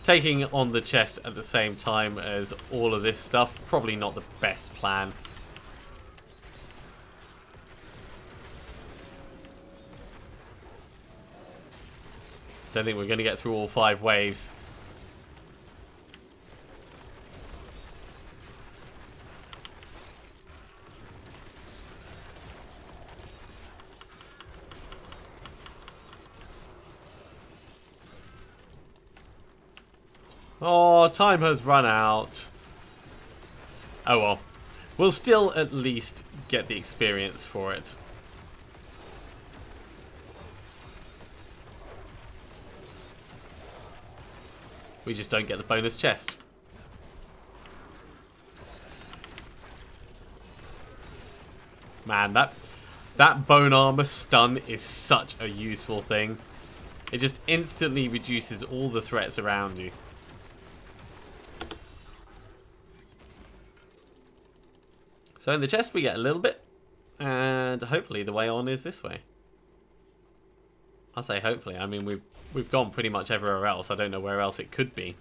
Taking on the chest at the same time as all of this stuff, probably not the best plan. Don't think we're going to get through all 5 waves. Oh, time has run out. Oh well. We'll still at least get the experience for it. We just don't get the bonus chest. Man, that bone armor stun is such a useful thing. It just instantly reduces all the threats around you. So in the chest we get a little bit, and hopefully the way on is this way. I'll say hopefully. I mean, we've gone pretty much everywhere else. I don't know where else it could be.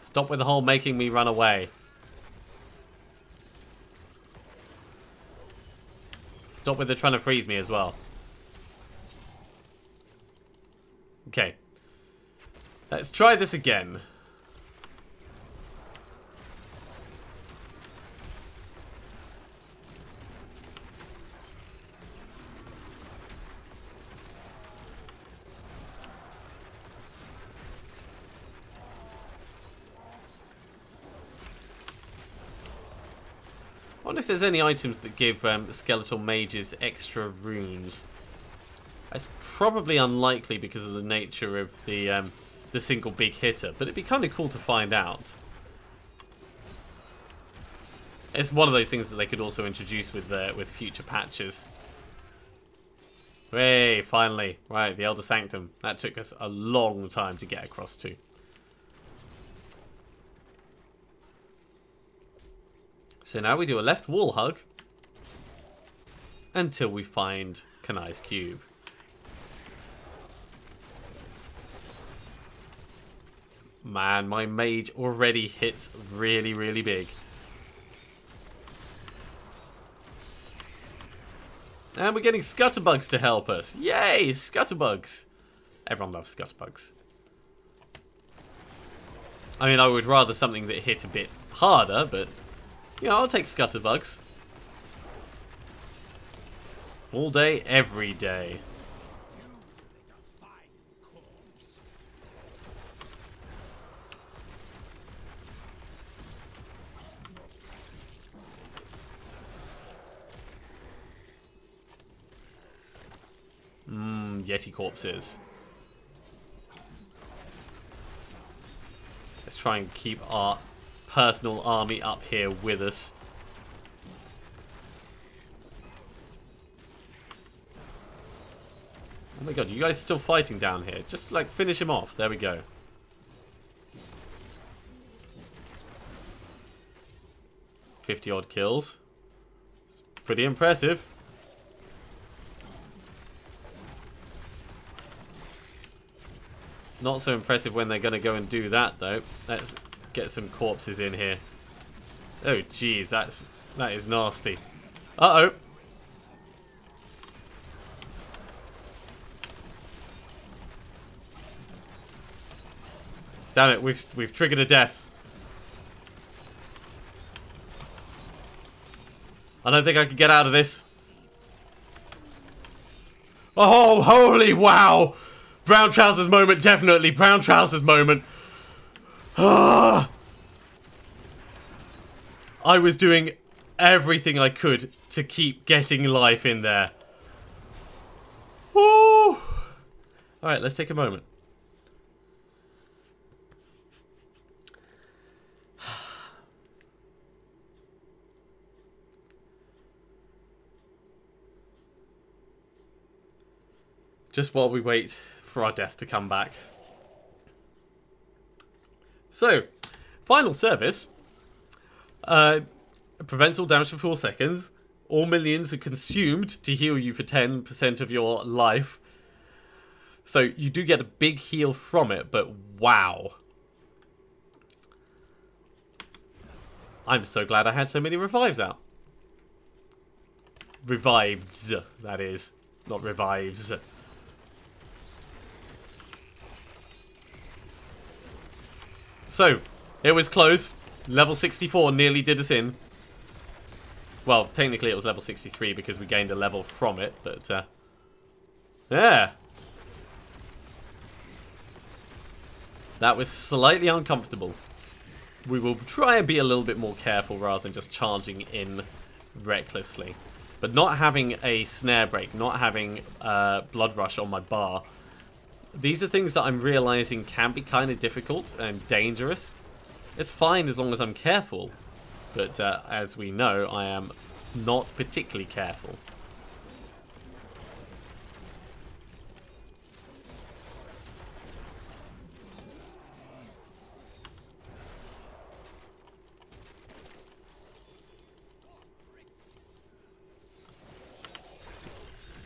Stop with the whole making me run away. Stop with the trying to freeze me as well. Okay. Let's try this again. I wonder if there's any items that give skeletal mages extra runes. It's probably unlikely because of the nature of the single big hitter, but it'd be kind of cool to find out. It's one of those things that they could also introduce with future patches. Hey, finally. Right, the Elder Sanctum. That took us a long time to get across to. So now we do a left wall hug until we find Kanai's cube. Man, my mage already hits really, really big. And we're getting scutterbugs to help us. Yay, scutterbugs. Everyone loves scutterbugs. I mean, I would rather something that hit a bit harder, but, you know, I'll take scutterbugs. All day, every day. Yeti corpses. Let's try and keep our personal army up here with us. Oh my god, you guys still fighting down here? Just like finish him off. There we go. $50-odd kills. It's pretty impressive. Not so impressive when they're going to go and do that, though. Let's get some corpses in here. Oh, jeez, that is nasty. Uh-oh. Damn it, we've triggered a death. I don't think I can get out of this. Oh, holy wow! Brown trousers moment, definitely. Brown trousers moment. Ah! I was doing everything I could to keep getting life in there. Woo! Alright, let's take a moment. Just while we wait for our death to come back. So, final service. Prevents all damage for 4 seconds. All minions are consumed to heal you for 10% of your life. So you do get a big heal from it, but wow. I'm so glad I had so many revives out. Revives, that is. Not revives. So, it was close. Level 64 nearly did us in. Well, technically it was level 63 because we gained a level from it, but yeah. That was slightly uncomfortable. We will try and be a little bit more careful rather than just charging in recklessly. But not having a snare break, not having blood rush on my bar, these are things that I'm realizing can be kind of difficult and dangerous. It's fine as long as I'm careful, but as we know, I am not particularly careful.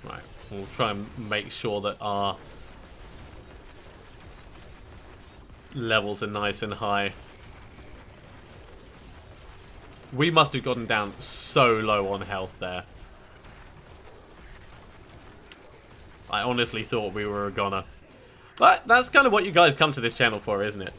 Right, we'll try and make sure that our levels are nice and high. We must have gotten down so low on health there. I honestly thought we were a goner. But that's kind of what you guys come to this channel for, isn't it?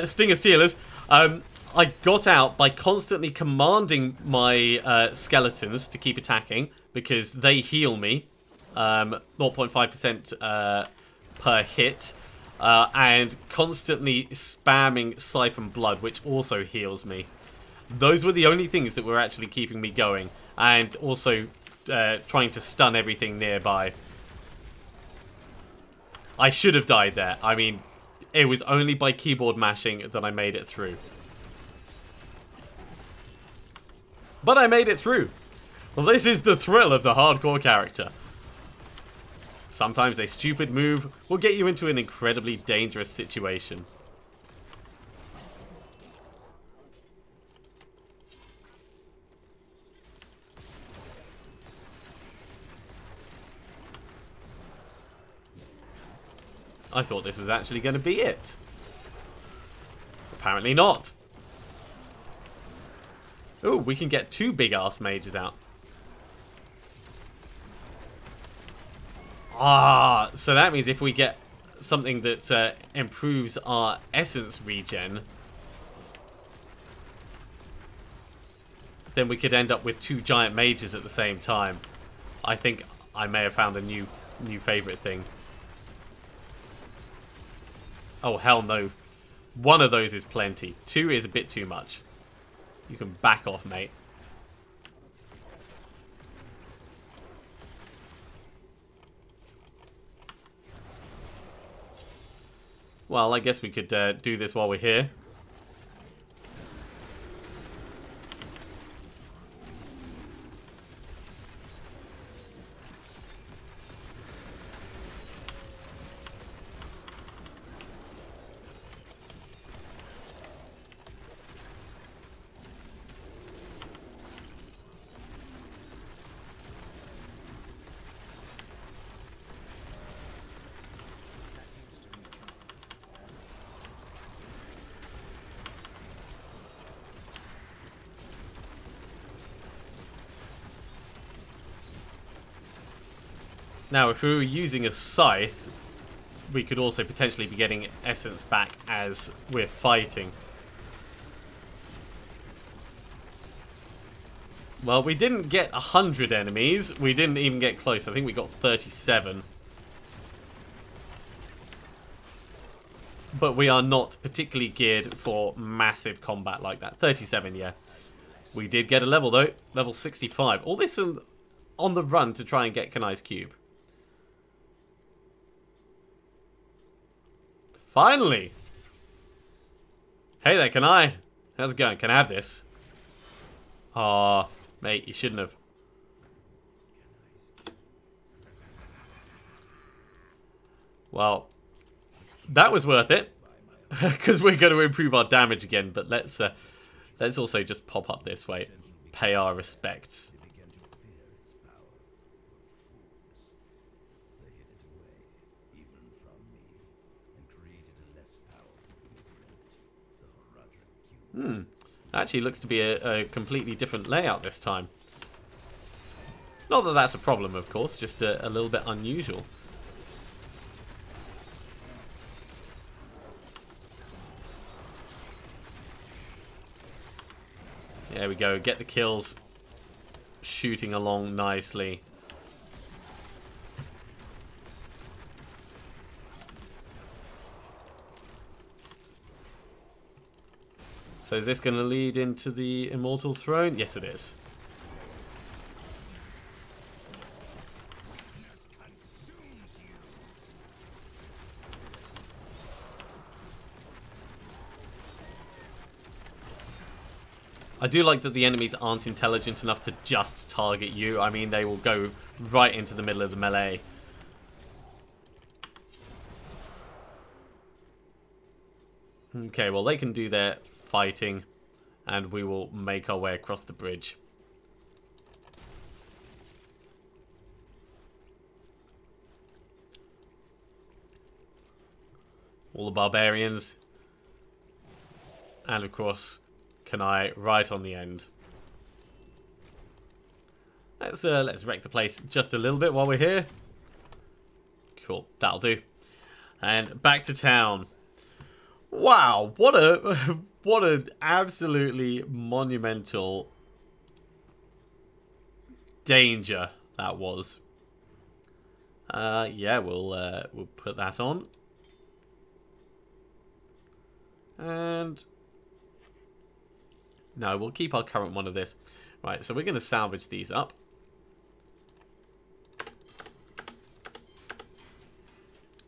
Stinger Stealers. I got out by constantly commanding my skeletons to keep attacking because they heal me. 0.5% per hit. And constantly spamming Siphon Blood, which also heals me. Those were the only things that were actually keeping me going. And also trying to stun everything nearby. I should have died there. I mean, it was only by keyboard mashing that I made it through. But I made it through. Well, this is the thrill of the hardcore character. Sometimes a stupid move will get you into an incredibly dangerous situation. I thought this was actually going to be it. Apparently not. Ooh, we can get 2 big-ass mages out. Ah, so that means if we get something that improves our essence regen, then we could end up with 2 giant mages at the same time. I think I may have found a new favorite thing. Oh, hell no. 1 of those is plenty. 2 is a bit too much. You can back off, mate. Well, I guess we could do this while we're here. Now, if we were using a scythe, we could also potentially be getting essence back as we're fighting. Well, we didn't get 100 enemies. We didn't even get close. I think we got 37. But we are not particularly geared for massive combat like that. 37, yeah. We did get a level, though. Level 65. All this on the run to try and get Kanai's cube. Finally! Hey there, Kanai. How's it going? Can I have this? Aw, mate, you shouldn't have. Well, that was worth it. Because we're going to improve our damage again. But let's also just pop up this way. Pay our respects. Actually looks to be a completely different layout this time. Not that that's a problem, of course, just a little bit unusual. There we go, get the kills shooting along nicely. So is this going to lead into the Immortal Throne? Yes, it is. I do like that the enemies aren't intelligent enough to just target you. I mean, they will go right into the middle of the melee. Okay, well, they can do their fighting, and we will make our way across the bridge. All the barbarians, and of course Kanai right on the end. Let's wreck the place just a little bit while we're here. Cool, that'll do. And back to town. Wow, what an absolutely monumental danger that was. Yeah, we'll put that on. And no, we'll keep our current one of this. Right, so we're going to salvage these up.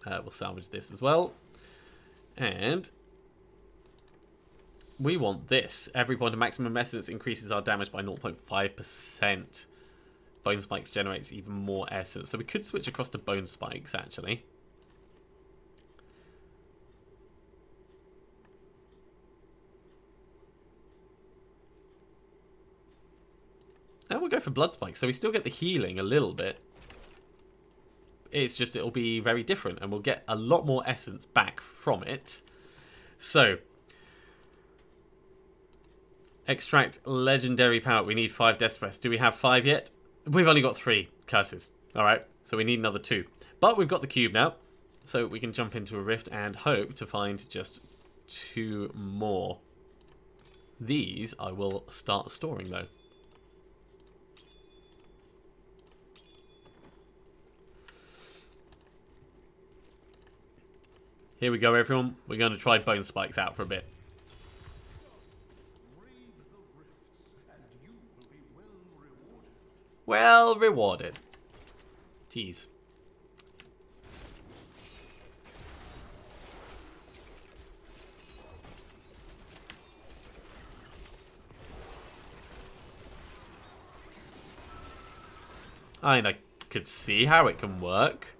We'll salvage this as well. And we want this. Every point of maximum essence increases our damage by 0.5%. Bone Spikes generates even more essence. So we could switch across to Bone Spikes, actually. And we'll go for Blood Spikes. So we still get the healing a little bit. It's just it'll be very different. And we'll get a lot more essence back from it. So extract legendary power. We need 5 death threats. Do we have 5 yet? We've only got 3 curses. Alright, so we need another 2. But we've got the cube now. So we can jump into a rift and hope to find just 2 more. These I will start storing though. Here we go, everyone. We're going to try Bone Spikes out for a bit. Well rewarded. Jeez. I mean, I could see how it can work.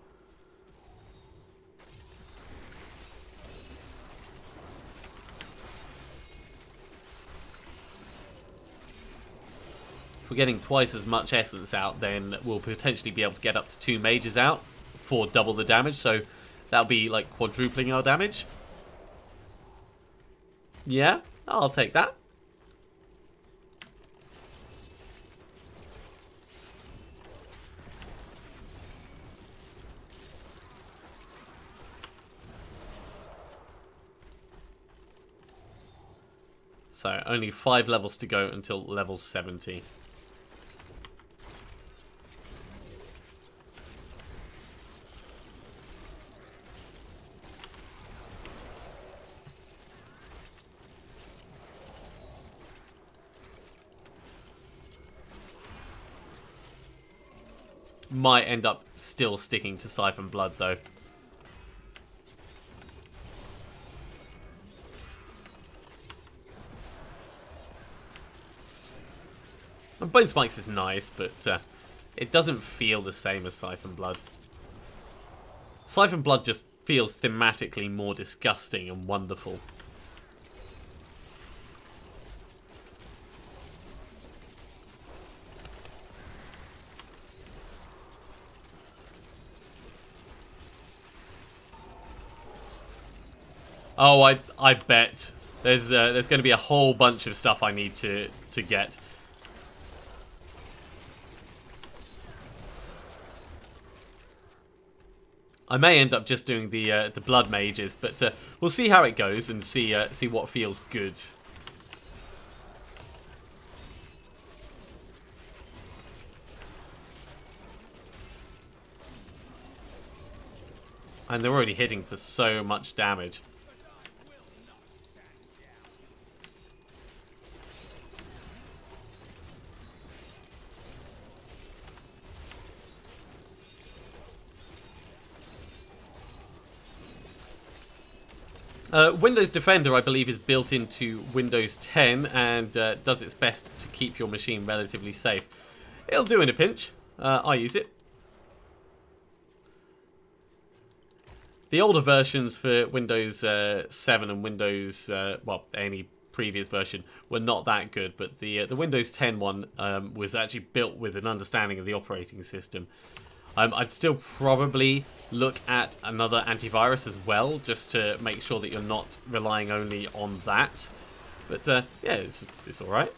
If we're getting twice as much essence out, then we'll potentially be able to get up to 2 mages out for double the damage. So that'll be like quadrupling our damage. Yeah, I'll take that. So only 5 levels to go until level 70. Might end up still sticking to Siphon Blood though. And Bone Spikes is nice, but it doesn't feel the same as Siphon Blood. Siphon Blood just feels thematically more disgusting and wonderful. Oh, I bet there's going to be a whole bunch of stuff I need to get. I may end up just doing the blood mages, but we'll see how it goes and see what feels good. And they're already hitting for so much damage. Windows Defender, I believe, is built into Windows 10 and does its best to keep your machine relatively safe. It'll do in a pinch. I use it. The older versions for Windows 7 and Windows, well, any previous version, were not that good, but the Windows 10 one was actually built with an understanding of the operating system. I'd still probably look at another antivirus as well, just to make sure that you're not relying only on that. But yeah, it's alright.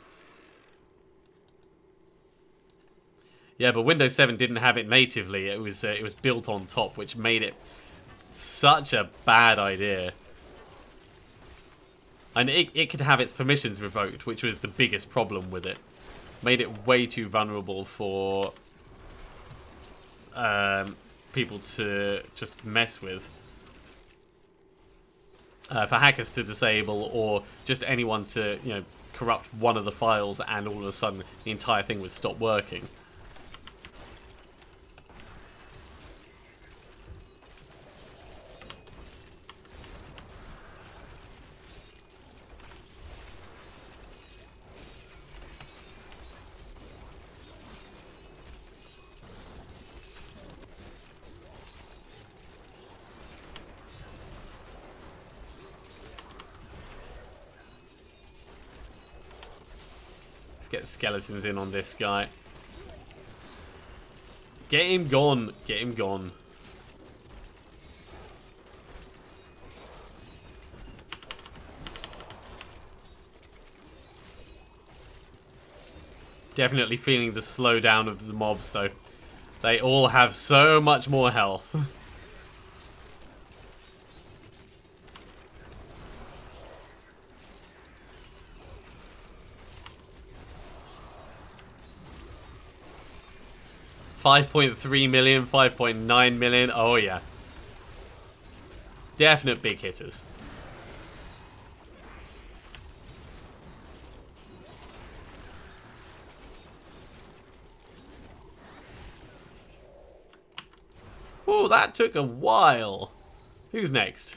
Yeah, but Windows 7 didn't have it natively. It was built on top, which made it such a bad idea. And it could have its permissions revoked, which was the biggest problem with it. Made it way too vulnerable for people to just mess with. For hackers to disable, or just anyone to, you know, corrupt one of the files, and all of a sudden the entire thing would stop working. Get the skeletons in on this guy. Get him gone. Get him gone. Definitely feeling the slowdown of the mobs though. They all have so much more health. 5.3 million, 5.9 million. Oh, yeah. Definite big hitters. Oh, that took a while. Who's next?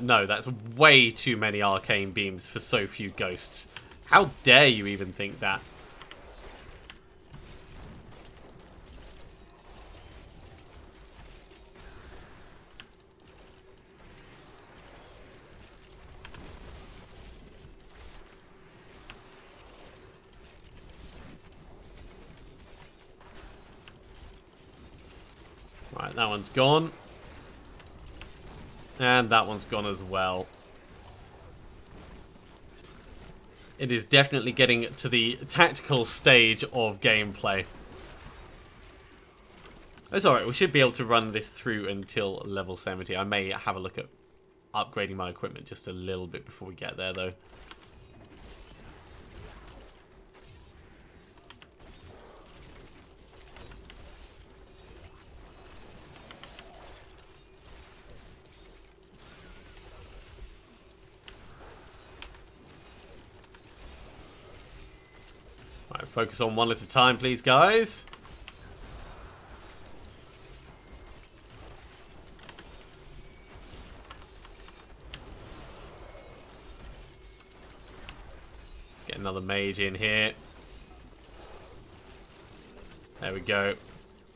No, that's way too many arcane beams for so few ghosts. How dare you even think that? Right, that one's gone. And that one's gone as well. It is definitely getting to the tactical stage of gameplay. It's alright, we should be able to run this through until level 70. I may have a look at upgrading my equipment just a little bit before we get there, though. Right, focus on one at a time, please, guys. Let's get another mage in here. There we go.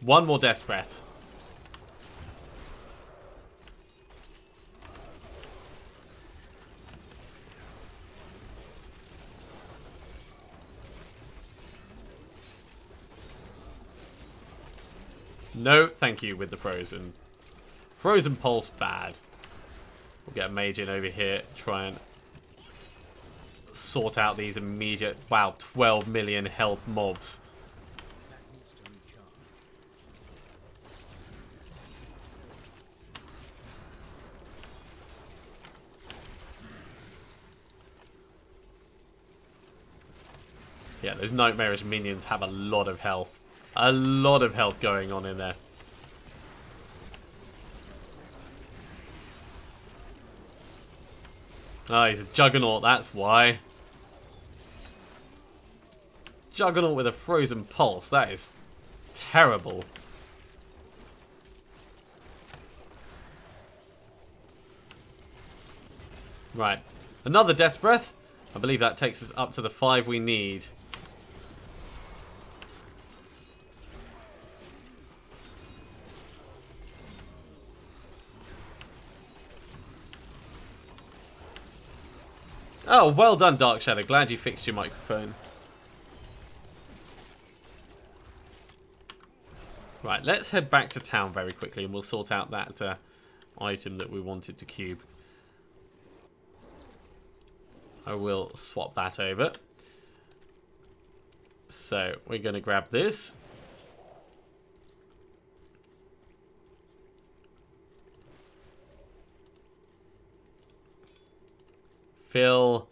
One more Death's Breath. No, thank you with the frozen. Frozen pulse, bad. We'll get a mage in over here, try and sort out these immediate, wow, 12 million health mobs. Yeah, those nightmarish minions have a lot of health. A lot of health going on in there. Ah, he's a juggernaut, that's why. Juggernaut with a frozen pulse, that is terrible. Right, another Death's Breath. I believe that takes us up to the 5 we need. Oh, well done, Dark Shadow. Glad you fixed your microphone. Right, let's head back to town very quickly and we'll sort out that item that we wanted to cube. I will swap that over. So, we're going to grab this. Fill.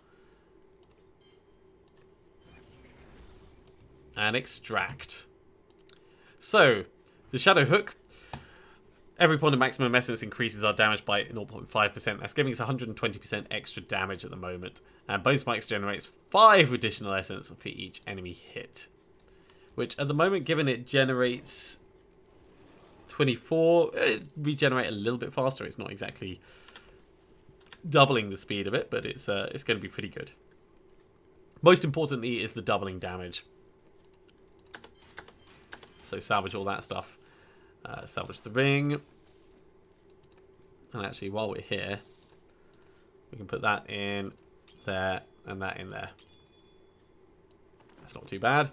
And extract. So, the Shadow Hook. Every point of maximum essence increases our damage by 0.5%. That's giving us 120% extra damage at the moment. And bonus spikes generates 5 additional essence for each enemy hit. Which at the moment, given it generates 24, it regenerate a little bit faster. It's not exactly doubling the speed of it, but it's going to be pretty good. Most importantly is the doubling damage. So salvage all that stuff. Salvage the ring. And actually, while we're here, we can put that in there and that in there. That's not too bad.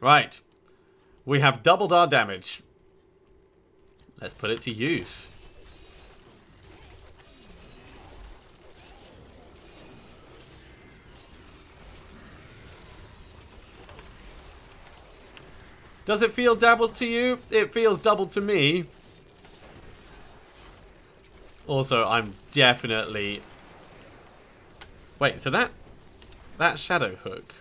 Right. We have doubled our damage. Let's put it to use. Does it feel doubled to you? It feels doubled to me. Also, I'm definitely... Wait, so that Shadow Hook...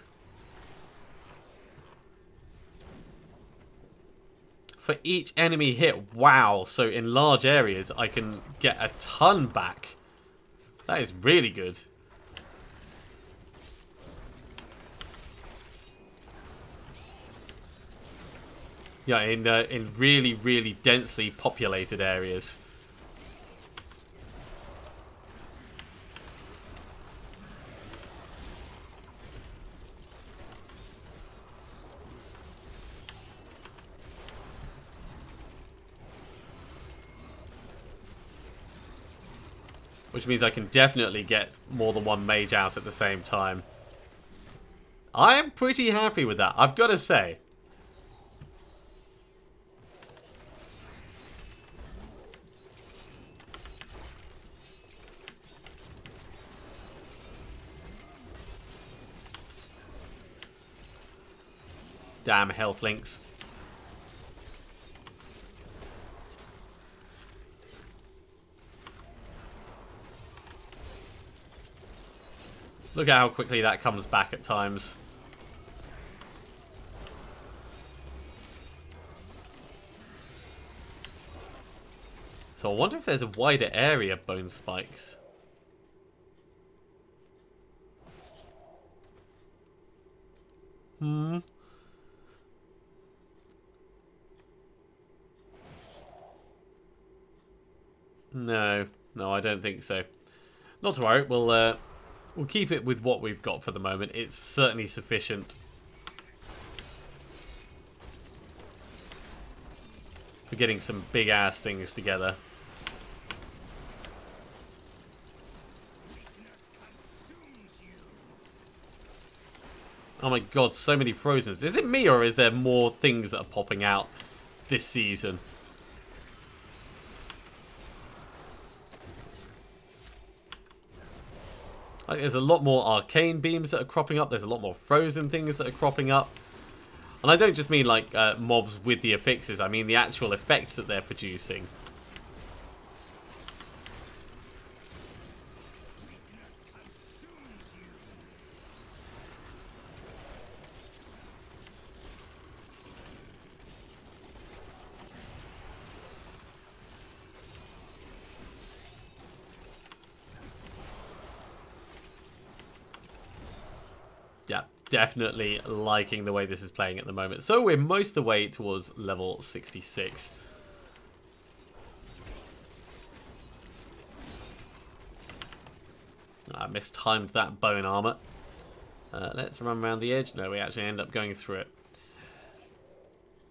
For each enemy hit, wow. So in large areas, I can get a ton back. That is really good. Yeah, in really, really densely populated areas. Which means I can definitely get more than one mage out at the same time. I am pretty happy with that, I've got to say. Damn health links. Look at how quickly that comes back at times. So I wonder if there's a wider area of bone spikes. No, I don't think so. Not to worry, we'll keep it with what we've got for the moment. It's certainly sufficient for getting some big ass things together. Oh my god, so many Frozens. Is it me or is there more things that are popping out this season? Like, there's a lot more arcane beams that are cropping up. There's a lot more frozen things that are cropping up. And I don't just mean like mobs with the affixes. I mean the actual effects that they're producing. Yeah, definitely liking the way this is playing at the moment. So we're most of the way towards level 66. I mistimed that bone armor. Let's run around the edge. No, we actually end up going through it.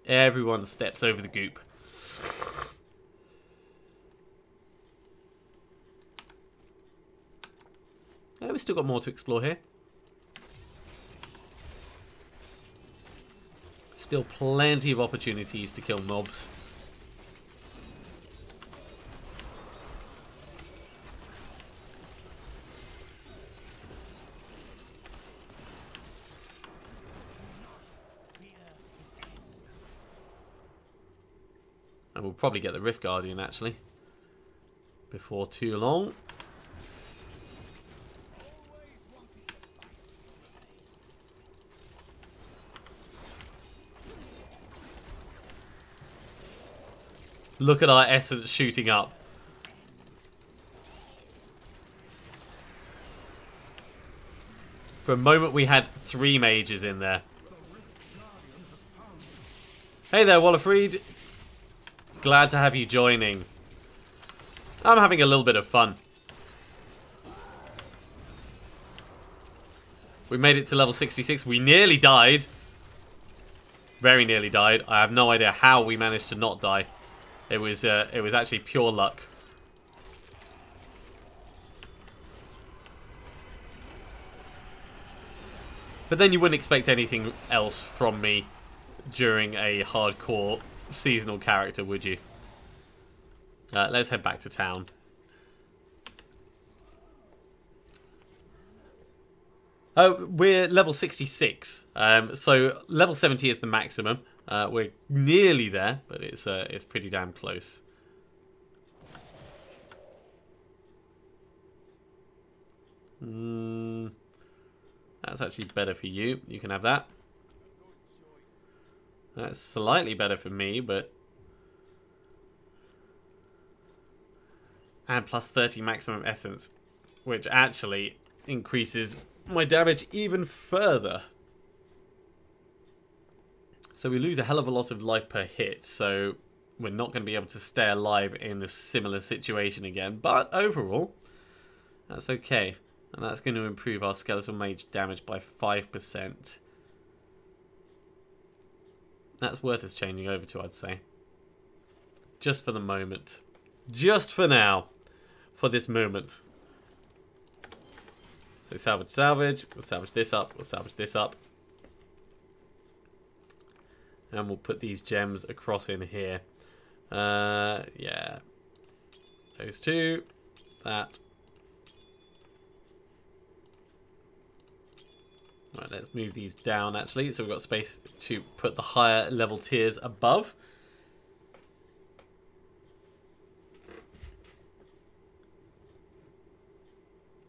Everyone steps over the goop. We've still got more to explore here. Still plenty of opportunities to kill mobs. And we'll probably get the Rift Guardian actually before too long. Look at our essence shooting up. For a moment we had 3 mages in there. Hey there, Wallafried. Glad to have you joining. I'm having a little bit of fun. We made it to level 66. We nearly died. Very nearly died. I have no idea how we managed to not die. It was actually pure luck. But then you wouldn't expect anything else from me during a hardcore seasonal character, would you? Let's head back to town. We're level 66. So level 70 is the maximum. We're nearly there, but it's pretty damn close. That's actually better for you. You can have that. That's slightly better for me, but... And plus 30 maximum essence, which actually increases my damage even further. So we lose a hell of a lot of life per hit, so we're not going to be able to stay alive in a similar situation again. But overall, that's okay. And that's going to improve our skeletal mage damage by 5%. That's worth us changing over to, I'd say. Just for the moment. Just for now. For this moment. So salvage, salvage. We'll salvage this up. We'll salvage this up. And we'll put these gems across in here. Yeah. Those two. That. Right, let's move these down actually, so we've got space to put the higher level tiers above.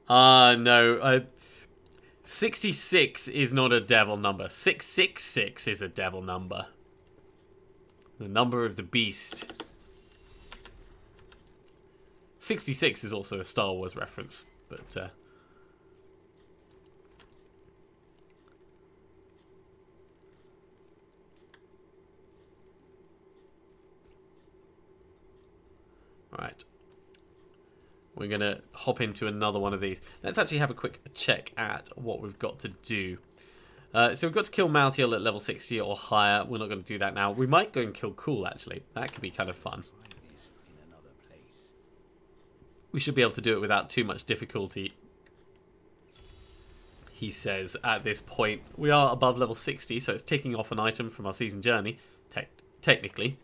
No, 66 is not a devil number. 666 is a devil number. The number of the beast. 66 is also a Star Wars reference, but right. We're going to hop into another one of these. Let's actually have a quick check at what we've got to do. So we've got to kill Malthael at level 60 or higher. We're not going to do that now. We might go and kill Cool, actually. That could be kind of fun. We should be able to do it without too much difficulty, he says, at this point. We are above level 60, so it's ticking off an item from our season journey, technically.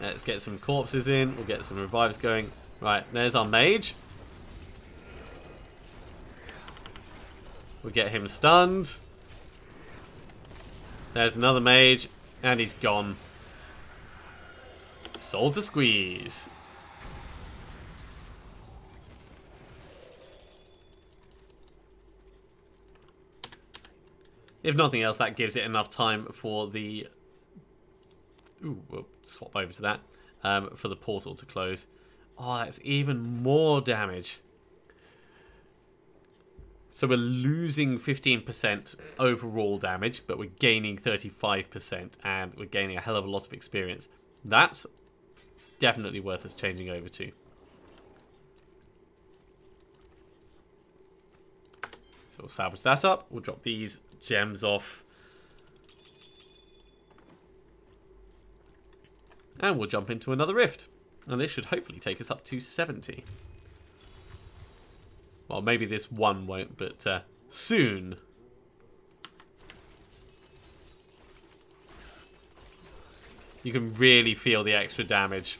Let's get some corpses in. We'll get some revives going. Right, there's our mage. We'll get him stunned. There's another mage. And he's gone. Soul to squeeze. If nothing else, that gives it enough time for the... Ooh, we'll swap over to that. For the portal to close. Oh, that's even more damage. So we're losing 15% overall damage, but we're gaining 35%, and we're gaining a hell of a lot of experience. That's definitely worth us changing over to. So we'll salvage that up. We'll drop these gems off. And we'll jump into another rift. And this should hopefully take us up to 70. Well, maybe this one won't, but soon. You can really feel the extra damage.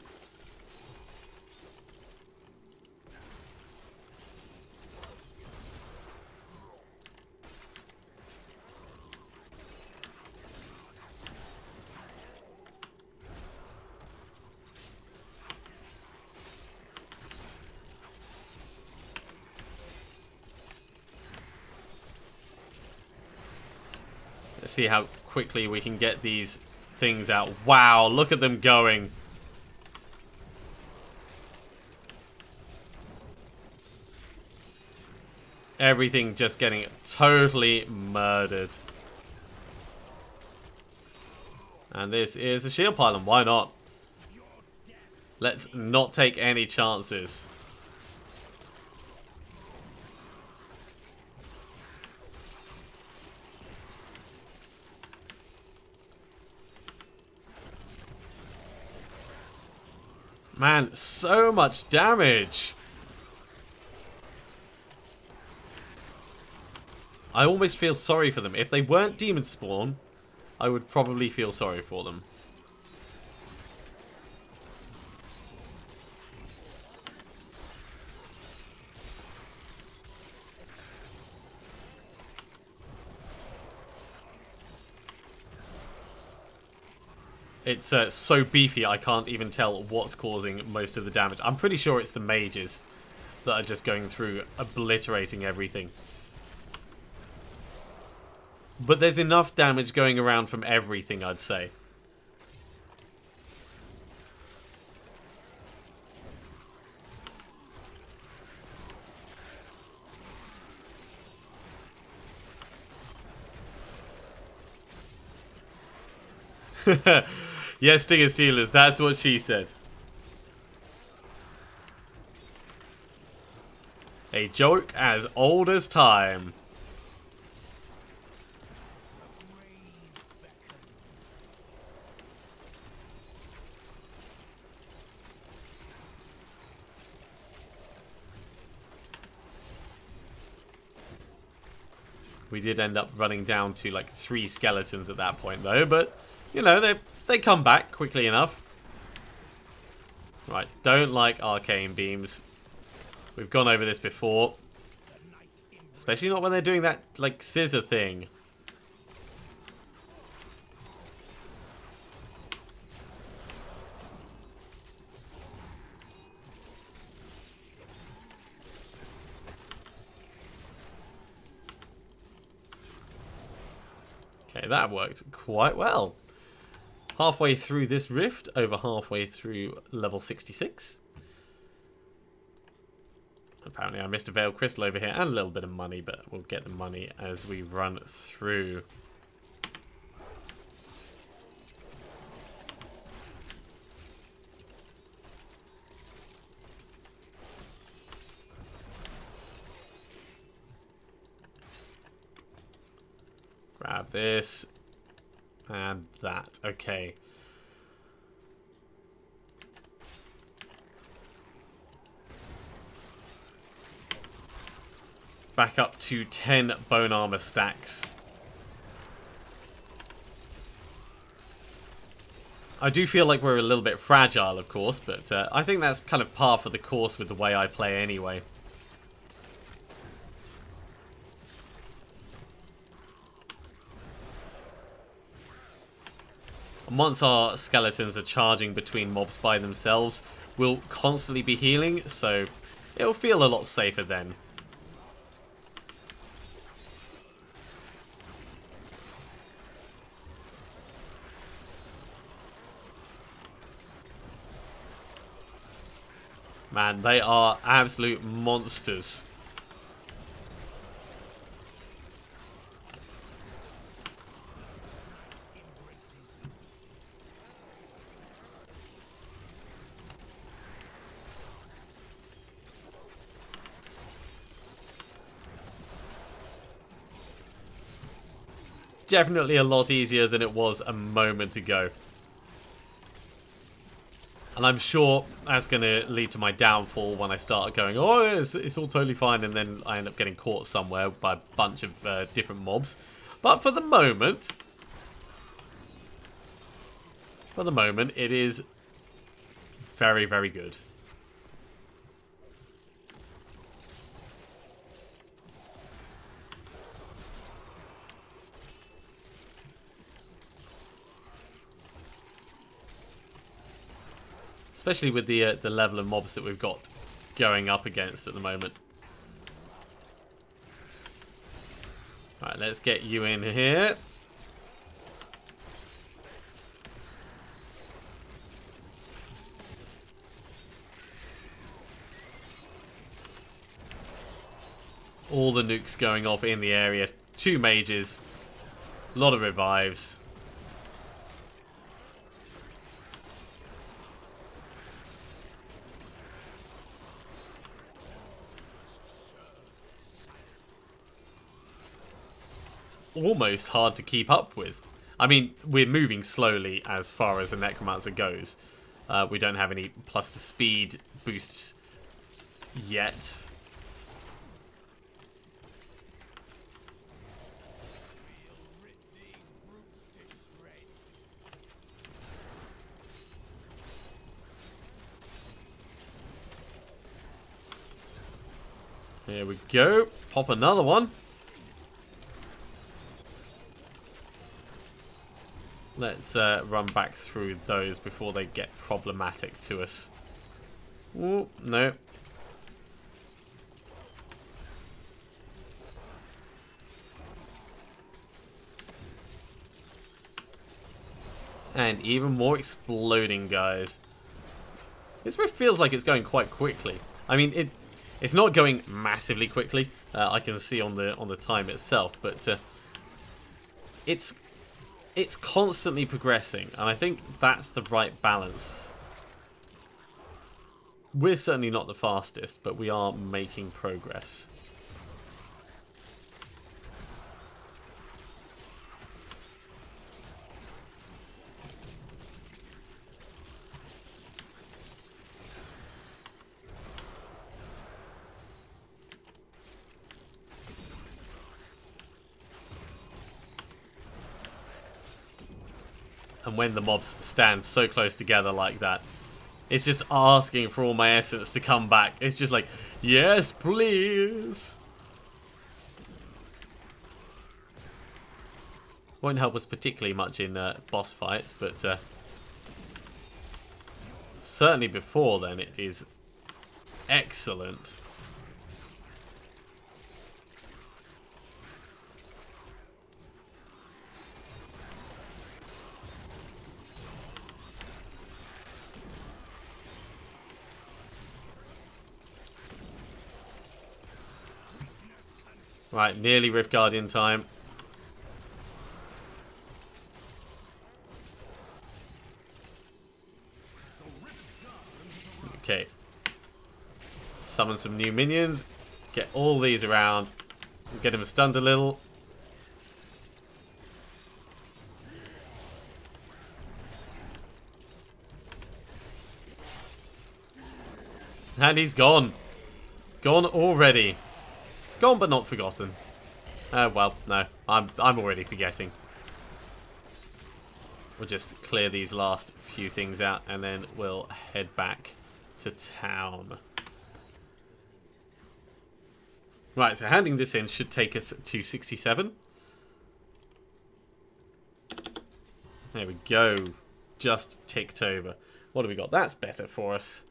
Let's see how quickly we can get these things out. Wow, look at them going. Everything just getting totally murdered. And this is a shield pylon. Why not? Let's not take any chances. Man, so much damage. I almost feel sorry for them. If they weren't demon spawn, I would probably feel sorry for them. It's so beefy, I can't even tell what's causing most of the damage. I'm pretty sure it's the mages that are just going through, obliterating everything. But there's enough damage going around from everything, I'd say. Yes, Stinger Sealers, that's what she said. A joke as old as time. We did end up running down to like 3 skeletons at that point though, but you know, they come back quickly enough. Right, don't like arcane beams. We've gone over this before. Especially not when they're doing that like scissor thing. Okay, that worked quite well. Halfway through this rift, over halfway through level 66. Apparently I missed a Veil Crystal over here and a little bit of money, but we'll get the money as we run through. Grab this and that. Okay. Back up to 10 bone armor stacks. I do feel like we're a little bit fragile, of course, but I think that's kind of par for the course with the way I play anyway. And once our skeletons are charging between mobs by themselves, we'll constantly be healing, so it'll feel a lot safer then. Man, they are absolute monsters. Definitely a lot easier than it was a moment ago. And I'm sure that's going to lead to my downfall when I start going, oh, it's all totally fine, and then I end up getting caught somewhere by a bunch of different mobs. But for the moment, it is very, very good. Especially with the level of mobs that we've got going up against at the moment. Right, let's get you in here. All the nukes going off in the area. 2 mages. A lot of revives. Almost hard to keep up with. I mean, we're moving slowly as far as a Necromancer goes. We don't have any plus to speed boosts yet. Here we go. Pop another one. Let's run back through those before they get problematic to us. Ooh, no. And even more exploding guys. This rift feels like it's going quite quickly. I mean, it's not going massively quickly. I can see on the time itself, but it's constantly progressing, and I think that's the right balance. We're certainly not the fastest, but we are making progress. And when the mobs stand so close together like that, it's just asking for all my essence to come back. It's just like, yes, please. Won't help us particularly much in boss fights, but certainly before then it is excellent. Right, nearly Rift Guardian time. Okay. Summon some new minions. Get all these around. Get him stunned a little. And he's gone. Gone already. Gone but not forgotten. Well, no. I'm already forgetting. We'll just clear these last few things out and then we'll head back to town. Right, so handing this in should take us to 67. There we go. Just ticked over. What do we got? That's better for us.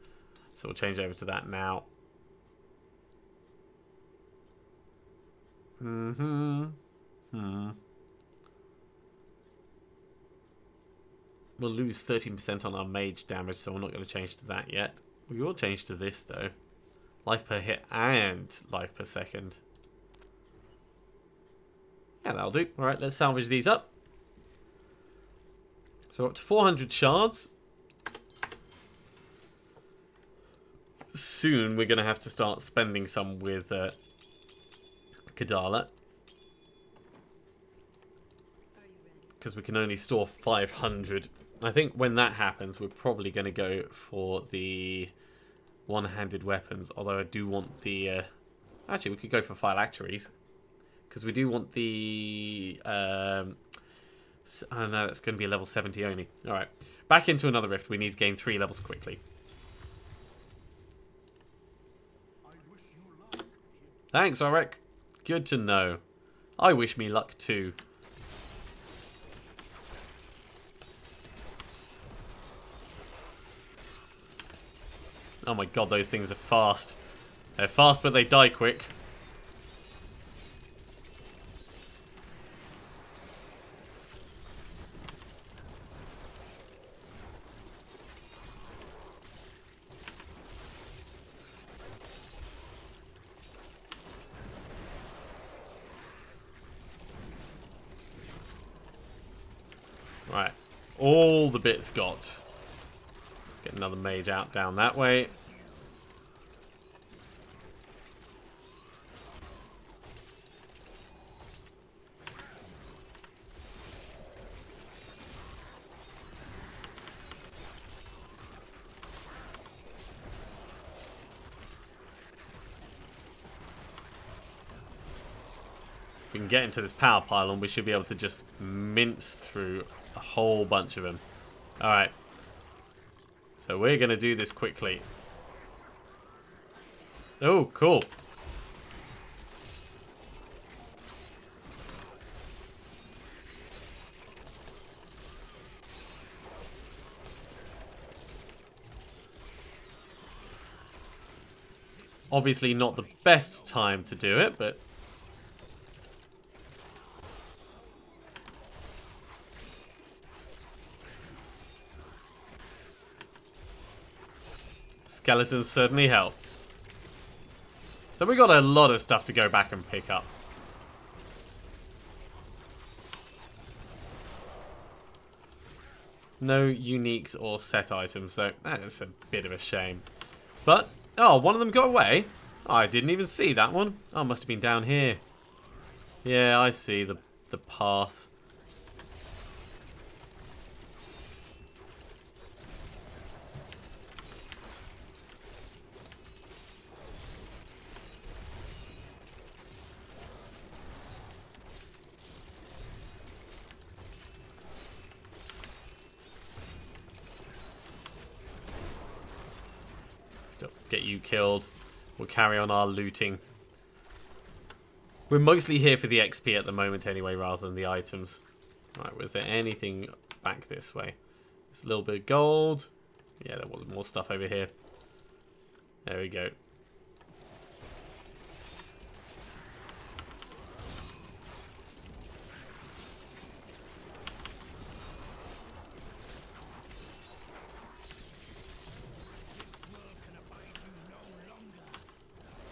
So we'll change over to that now. We'll lose 13% on our mage damage, so we're not going to change to that yet. We will change to this, though. Life per hit and life per second. Yeah, that'll do. Alright, let's salvage these up. So up to 400 shards. Soon we're going to have to start spending some with Kadala. Because we can only store 500. I think when that happens, we're probably going to go for the one-handed weapons. Although I do want the... actually, we could go for phylacteries. Because we do want the... oh no, that's going to be a level 70 only. Alright. Back into another rift. We need to gain 3 levels quickly. Thanks, Aurek. Good to know. I wish me luck too. Oh my god, those things are fast. They're fast, but they die quick. Right. All the bits got. Let's get another mage out down that way. If we can get into this power pylon, we should be able to just mince through a whole bunch of them. Alright. So we're going to do this quickly. Oh, cool. Obviously not the best time to do it, but... skeletons certainly help. So we got a lot of stuff to go back and pick up. No uniques or set items, though. That's a bit of a shame. But, oh, one of them got away. Oh, I didn't even see that one. Oh, must have been down here. Yeah, I see the path. get you killed. We'll carry on our looting. We're mostly here for the XP at the moment anyway, rather than the items. Right, was there anything back this way? There's a little bit of gold. Yeah, there was more stuff over here. There we go.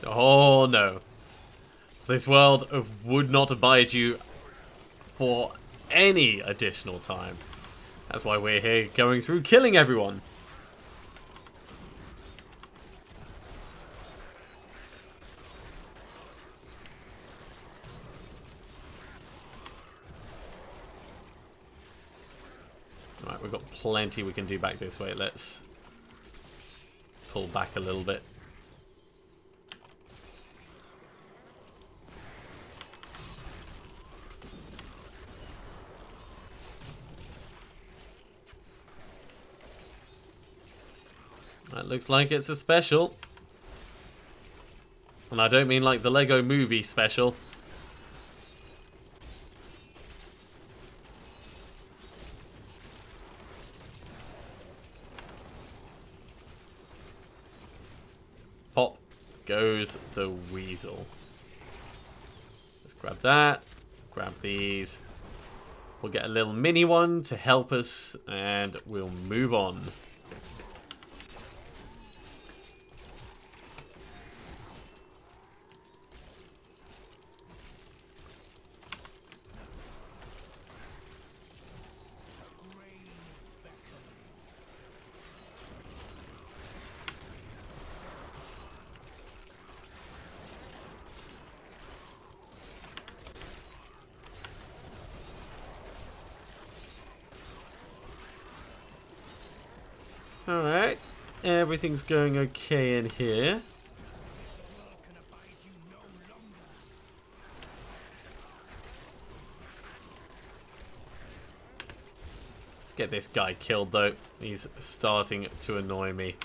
Oh no. This world would not abide you for any additional time. That's why we're here going through killing everyone. Alright, we've got plenty we can do back this way. Let's pull back a little bit. That looks like it's a special. And I don't mean like the Lego movie special. Pop goes the weasel. Let's grab that. Grab these. We'll get a little mini one to help us and we'll move on. Alright, everything's going okay in here. Let's get this guy killed though. He's starting to annoy me.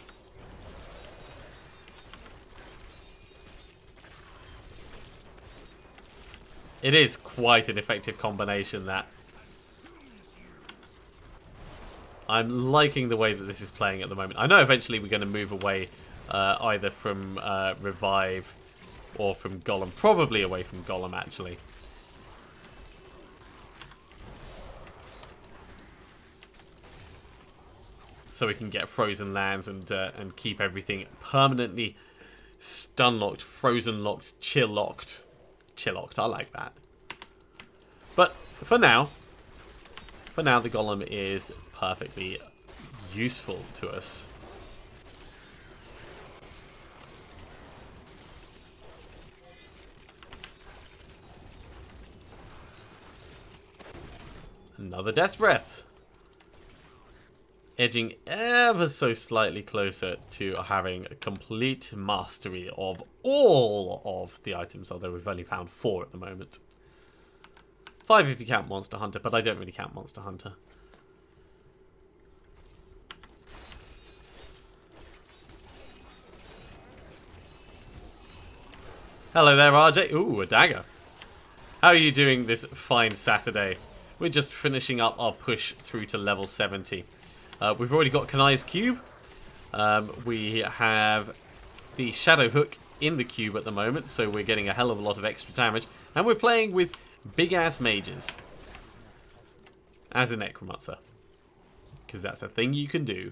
It is quite an effective combination, that. I'm liking the way that this is playing at the moment. I know eventually we're going to move away either from Revive or from Golem. Probably away from Golem, actually. So we can get frozen lands and keep everything permanently stun-locked, frozen-locked, chill-locked. Chill-locked, I like that. But for now, the Golem is perfectly useful to us. Another Death Breath. Edging ever so slightly closer to having a complete mastery of all of the items, although we've only found 4 at the moment. 5 if you count Monster Hunter, but I don't really count Monster Hunter. Hello there, RJ. Ooh, a dagger. How are you doing this fine Saturday? We're just finishing up our push through to level 70. We've already got Kanai's cube. We have the Shadow Hook in the cube at the moment, so we're getting a hell of a lot of extra damage. And we're playing with big-ass mages as a Necromancer, because that's a thing you can do.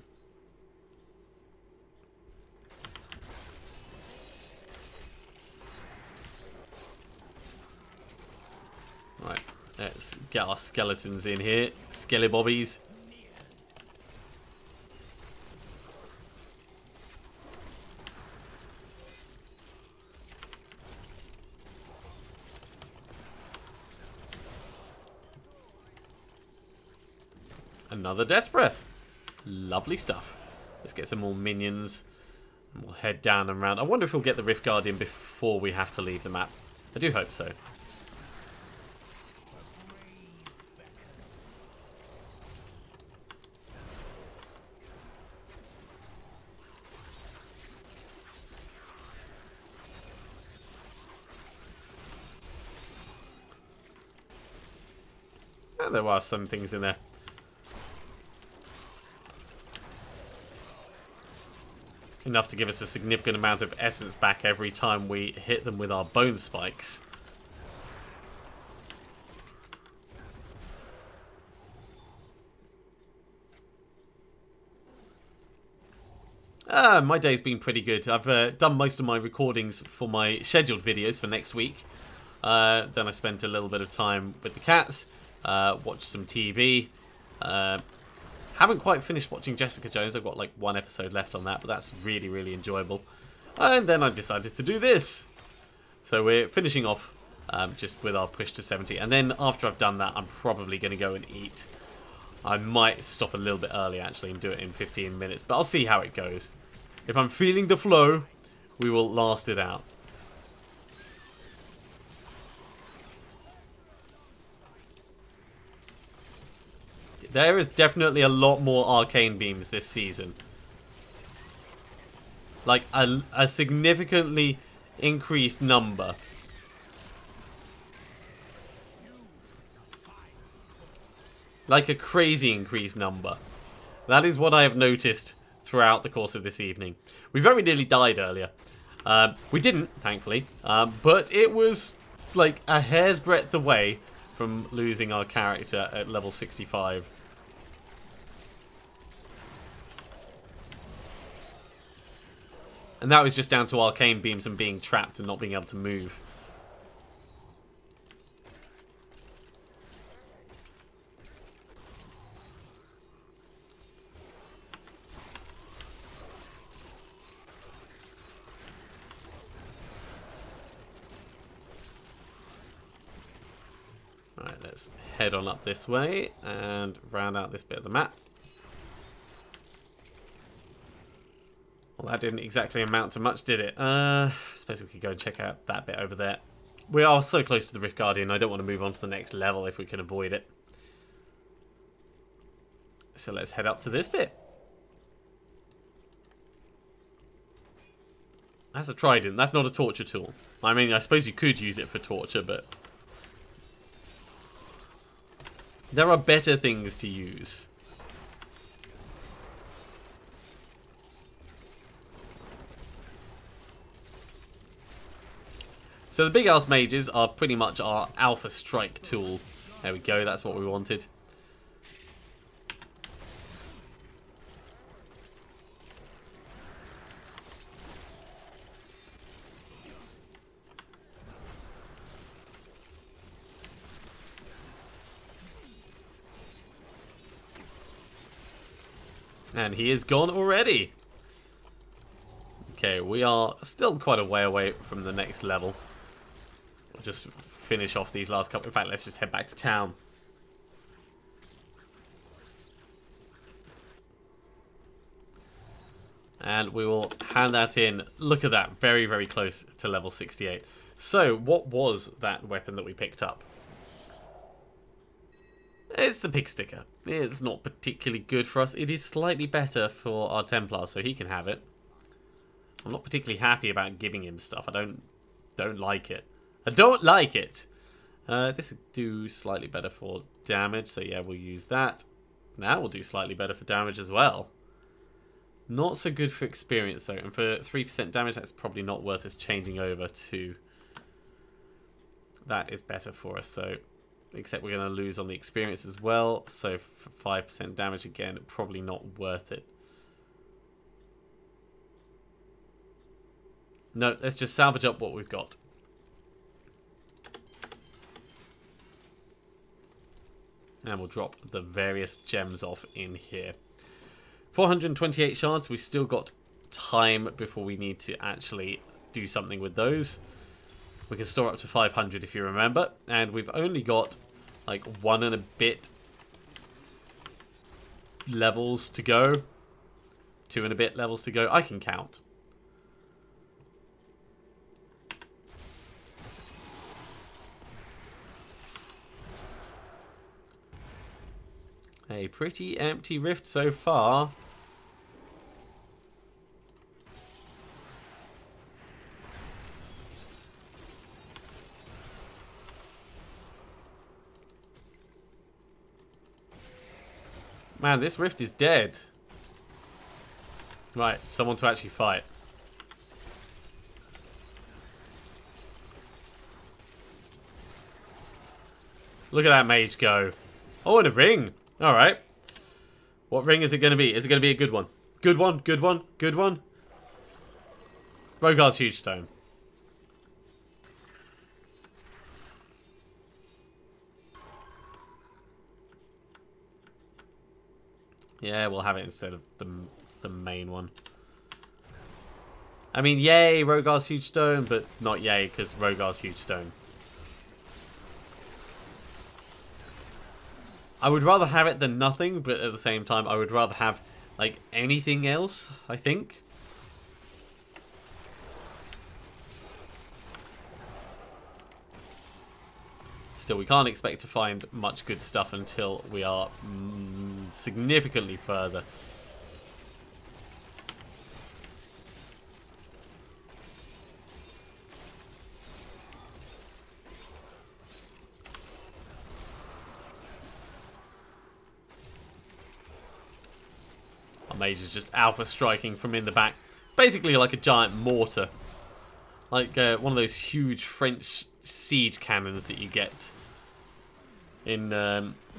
Right, let's get our skeletons in here. Skelly-bobbies. Another Death Breath. Lovely stuff. Let's get some more minions. And we'll head down and round. I wonder if we'll get the Rift Guardian before we have to leave the map. I do hope so. There are some things in there. Enough to give us a significant amount of essence back every time we hit them with our bone spikes. My day's been pretty good. I've done most of my recordings for my scheduled videos for next week. Then I spent a little bit of time with the cats, watched some TV. Haven't quite finished watching Jessica Jones. I've got like one episode left on that, but that's really, really enjoyable. And then I decided to do this. So we're finishing off just with our push to 70. And then after I've done that, I'm probably going to go and eat. I might stop a little bit early actually and do it in 15 minutes, but I'll see how it goes. If I'm feeling the flow, we will last it out. There is definitely a lot more arcane beams this season. Like a significantly increased number. Like a crazy increased number. That is what I have noticed throughout the course of this evening. We very nearly died earlier. We didn't, thankfully. But it was like a hair's breadth away from losing our character at level 65. And that was just down to arcane beams and being trapped and not being able to move. Right, let's head on up this way and round out this bit of the map. Well, that didn't exactly amount to much, did it? I suppose we could go and check out that bit over there. We are so close to the Rift Guardian, I don't want to move on to the next level if we can avoid it. So let's head up to this bit. That's a trident, that's not a torture tool. I mean, I suppose you could use it for torture, but there are better things to use. So the big ass mages are pretty much our alpha strike tool. There we go, that's what we wanted. And he is gone already. Okay, we are still quite a way away from the next level. We'll just finish off these last couple. In fact, let's just head back to town. And we will hand that in. Look at that, very, very close to level 68. So, what was that weapon that we picked up? It's the pig sticker. It's not particularly good for us. It is slightly better for our Templar, so he can have it. I'm not particularly happy about giving him stuff. I don't like it. I don't like it. This will do slightly better for damage, so yeah, we'll use that. That will do slightly better for damage as well. Not so good for experience though, and for 3% damage, that's probably not worth us changing over to. That is better for us though. Except we're going to lose on the experience as well. So for 5% damage again, probably not worth it. No, let's just salvage up what we've got. And we'll drop the various gems off in here. 428 shards. We've still got time before we need to actually do something with those. We can store up to 500 if you remember. And we've only got like 1 and a bit levels to go. 2 and a bit levels to go. I can count. A pretty empty rift so far. Man, this rift is dead. Right, someone to actually fight. Look at that mage go. Oh, and a ring. Alright. What ring is it going to be? Is it going to be a good one? Good one, good one, good one. Rogar's Huge Stone. Yeah, we'll have it instead of the main one. I mean, yay, Rogar's Huge Stone, but not yay, because Rogar's Huge Stone. I would rather have it than nothing, but at the same time, I would rather have, like, anything else, I think. Still, we can't expect to find much good stuff until we are significantly further. Our mage is just alpha striking from in the back. Basically like a giant mortar. Like one of those huge French siege cannons that you get in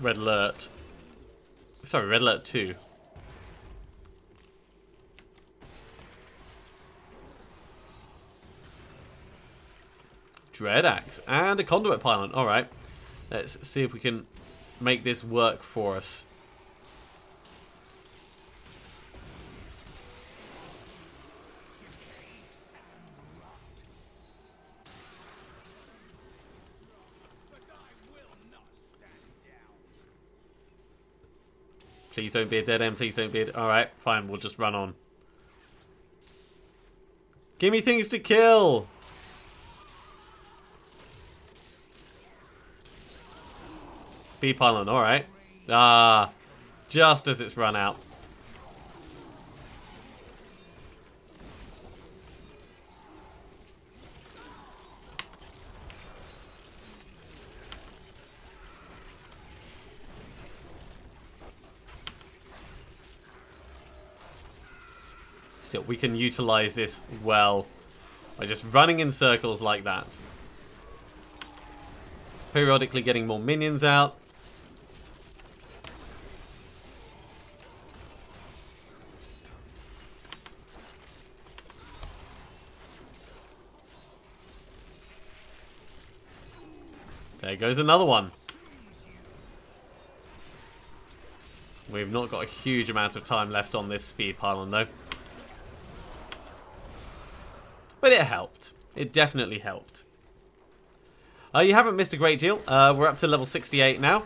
Red Alert. Sorry, Red Alert 2. Dread Axe and a conduit pylon. Alright. Let's see if we can make this work for us. Please don't be a dead end. Please don't be a... Alright, fine. We'll just run on. Give me things to kill! Speed pylon. Alright. Ah. Just as it's run out. Still, we can utilize this well by just running in circles like that. Periodically getting more minions out. There goes another one. We've not got a huge amount of time left on this speed pylon though. But it helped. It definitely helped. You haven't missed a great deal. We're up to level 68 now.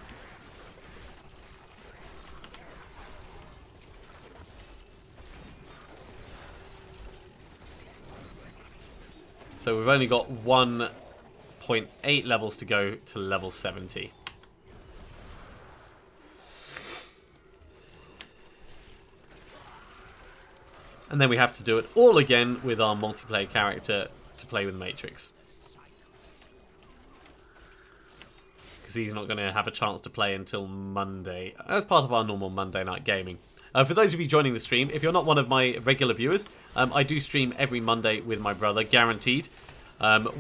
So we've only got 1.8 levels to go to level 70. And then we have to do it all again with our multiplayer character to play with Matrix. Because he's not going to have a chance to play until Monday, as part of our normal Monday night gaming. For those of you joining the stream, if you're not one of my regular viewers, I do stream every Monday with my brother, guaranteed.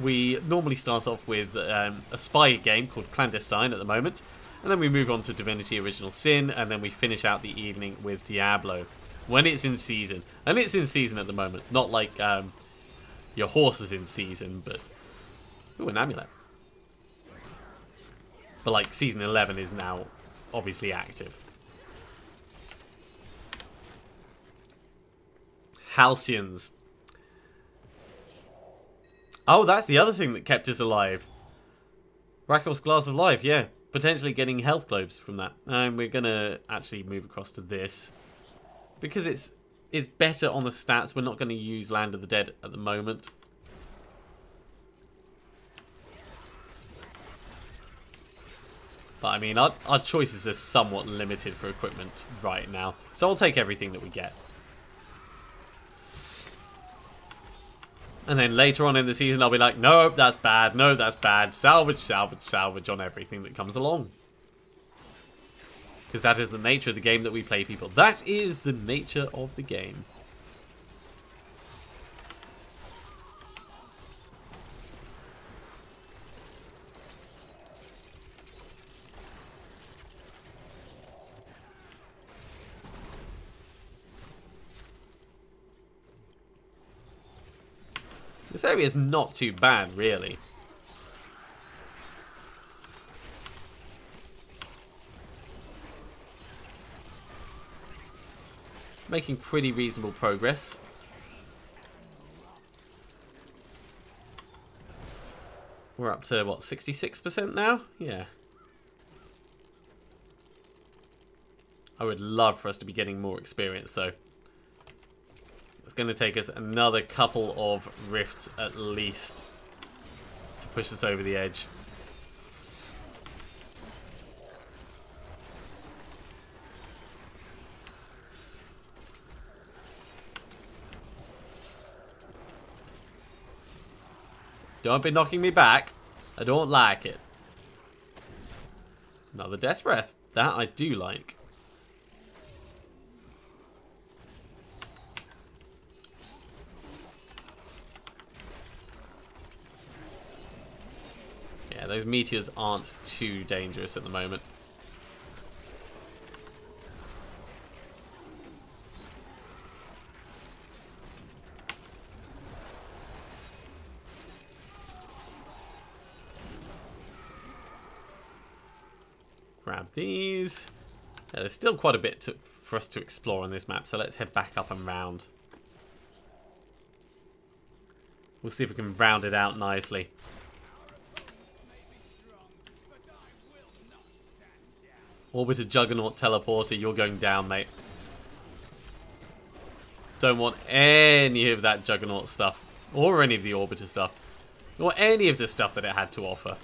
We normally start off with a spy game called Clandestine at the moment. And then we move on to Divinity Original Sin, and then we finish out the evening with Diablo. When it's in season. And it's in season at the moment. Not like your horse is in season, but... Ooh, an amulet. But like season 11 is now obviously active. Halcyons. Oh, that's the other thing that kept us alive. Rakov's Glass of Life, yeah. Potentially getting health globes from that. And we're going to actually move across to this. Because it's better on the stats, we're not going to use Land of the Dead at the moment. But I mean, our choices are somewhat limited for equipment right now. So I'll take everything that we get. And then later on in the season, I'll be like, nope, that's bad, no, that's bad. Salvage, salvage, salvage on everything that comes along. Because that is the nature of the game that we play, people. That is the nature of the game. This area is not too bad, really. Making pretty reasonable progress. We're up to, what, 66% now? Yeah. I would love for us to be getting more experience, though. It's going to take us another couple of rifts at least to push us over the edge. Don't be knocking me back. I don't like it. Another Death Breath. That I do like. Yeah, those meteors aren't too dangerous at the moment. Grab these. Yeah, there's still quite a bit for us to explore on this map, so let's head back up and round. We'll see if we can round it out nicely. Orbiter Juggernaut Teleporter, you're going down, mate. Don't want any of that Juggernaut stuff. Or any of the Orbiter stuff. Or any of the stuff that it had to offer.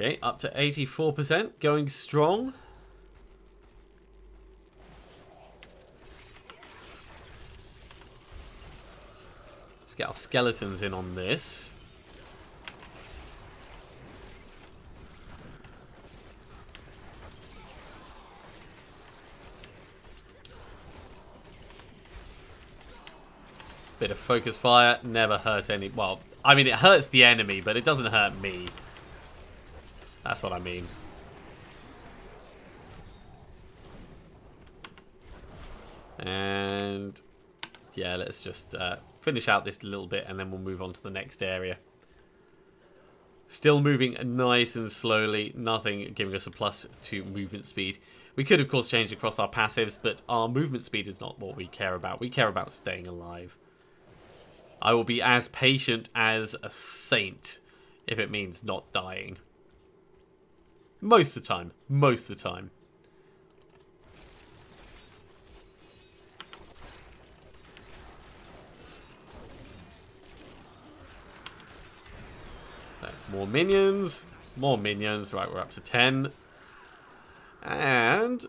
Okay, up to 84%, going strong. Let's get our skeletons in on this. Bit of focus fire, never hurt any... Well, I mean, it hurts the enemy, but it doesn't hurt me. That's what I mean. And yeah, let's just finish out this little bit and then we'll move on to the next area. Still moving nice and slowly, nothing giving us a plus to movement speed. We could, of course, change across our passives, but our movement speed is not what we care about. We care about staying alive. I will be as patient as a saint if it means not dying. Most of the time. Most of the time. More minions. More minions. Right, we're up to 10. And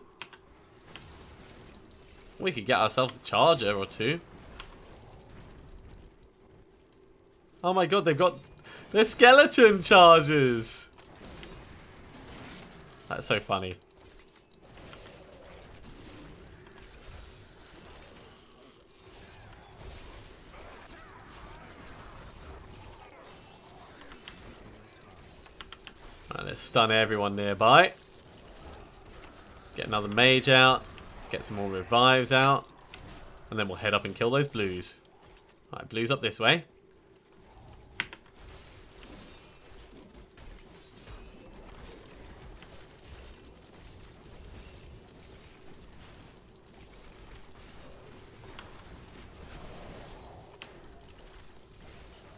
we could get ourselves a charger or two. Oh my god, they've got their skeleton chargers. That's so funny. Right, let's stun everyone nearby. Get another mage out. Get some more revives out. And then we'll head up and kill those blues. Alright, blues up this way.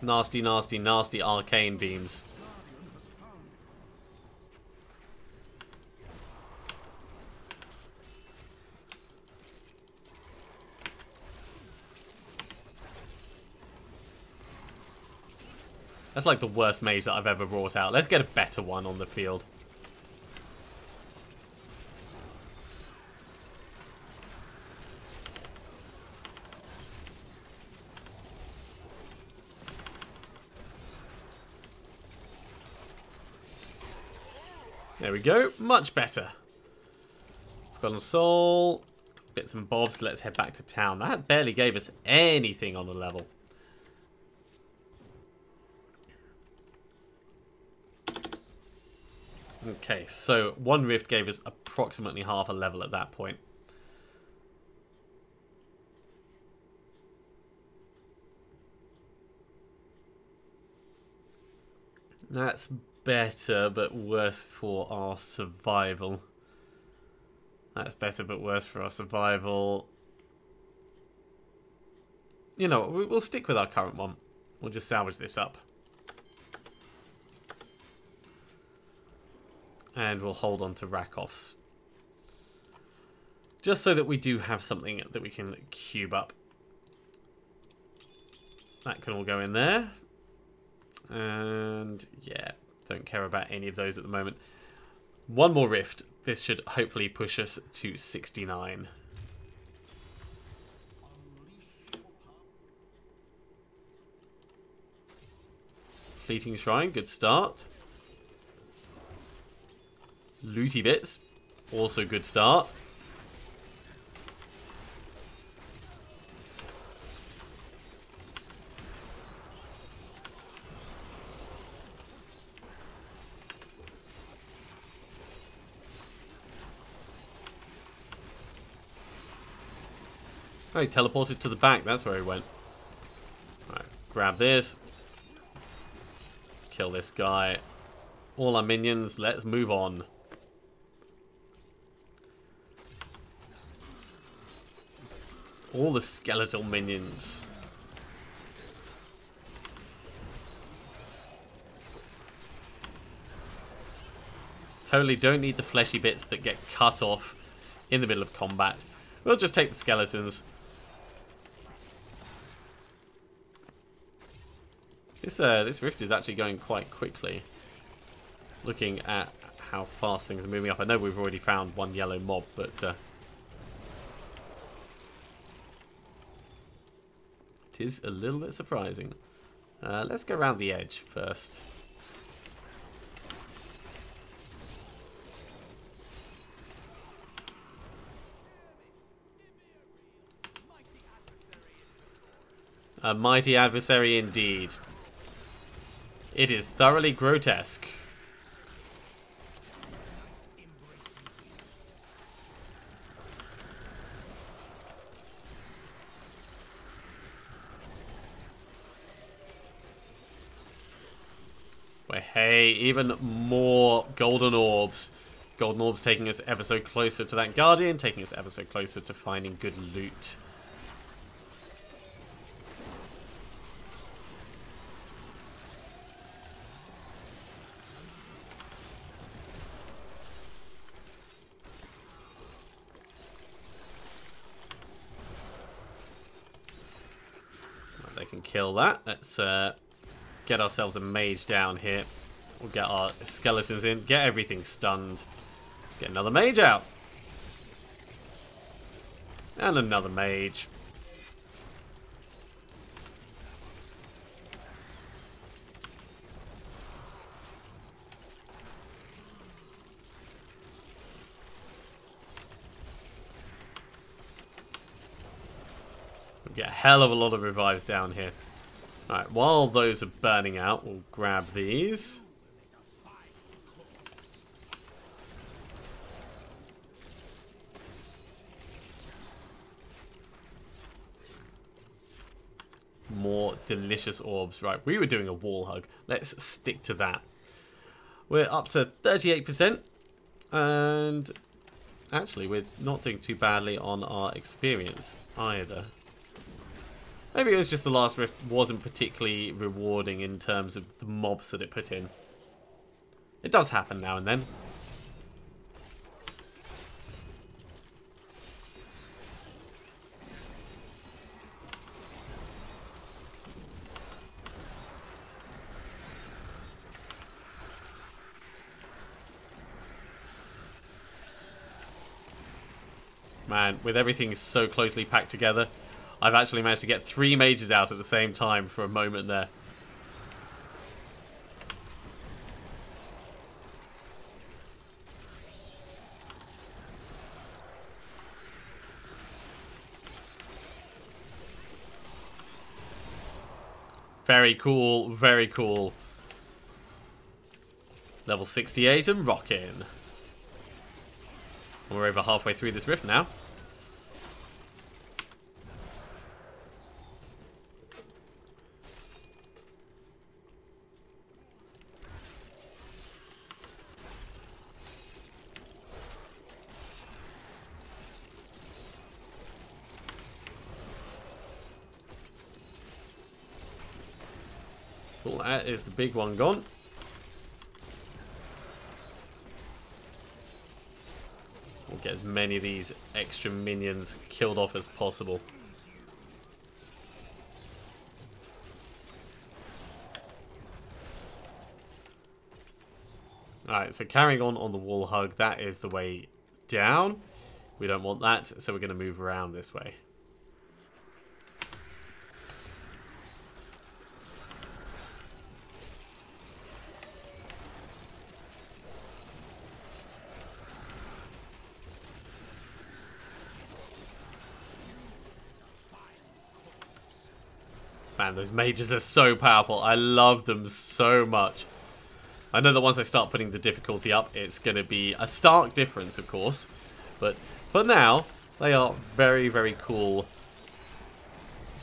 Nasty, nasty, nasty arcane beams. That's like the worst mage that I've ever brought out. Let's get a better one on the field. There we go. Much better. Forgotten Soul. Bits and bobs. Let's head back to town. That barely gave us anything on the level. Okay, so one rift gave us approximately half a level at that point. That's better, but worse for our survival. That's better, but worse for our survival. You know, we'll stick with our current one. We'll just salvage this up. And we'll hold on to Rakov's. Just so that we do have something that we can cube up. That can all go in there. And yeah, don't care about any of those at the moment. One more rift. This should hopefully push us to 69. Fleeting Shrine, good start. Looty bits, also good start. Oh, he teleported to the back. That's where he went. Alright, grab this. Kill this guy. All our minions. Let's move on. All the skeletal minions. Totally don't need the fleshy bits that get cut off in the middle of combat. We'll just take the skeletons. This rift is actually going quite quickly. Looking at how fast things are moving up. I know we've already found one yellow mob, but it is a little bit surprising. Let's go around the edge first. A mighty adversary indeed. It is thoroughly grotesque. But hey, even more golden orbs. Golden orbs taking us ever so closer to that guardian, taking us ever so closer to finding good loot. They can kill that. Let's get ourselves a mage down here. We'll get our skeletons in. Get everything stunned. Get another mage out. And another mage. Get a hell of a lot of revives down here. Alright, while those are burning out, we'll grab these. More delicious orbs. Right, we were doing a wall hug. Let's stick to that. We're up to 38%. And actually, we're not doing too badly on our experience either. Maybe it was just the last rift wasn't particularly rewarding in terms of the mobs that it put in. It does happen now and then. Man, with everything so closely packed together, I've actually managed to get 3 mages out at the same time for a moment there. Very cool, very cool. Level 68 and rockin'. We're over halfway through this rift now. Cool, that is the big one gone. We'll get as many of these extra minions killed off as possible. Alright, so carrying on the wall hug, that is the way down. We don't want that, so we're going to move around this way. Man, those mages are so powerful. I love them so much. I know that once I start putting the difficulty up, it's going to be a stark difference, of course. But for now, they are very, very cool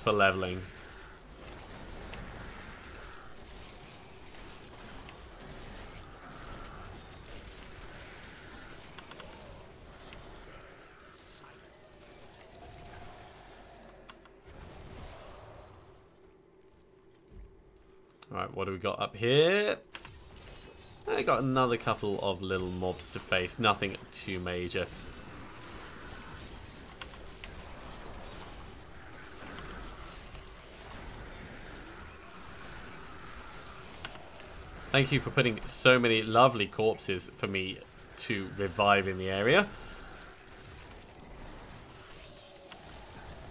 for leveling. Alright, what do we got up here? I got another couple of little mobs to face. Nothing too major. Thank you for putting so many lovely corpses for me to revive in the area.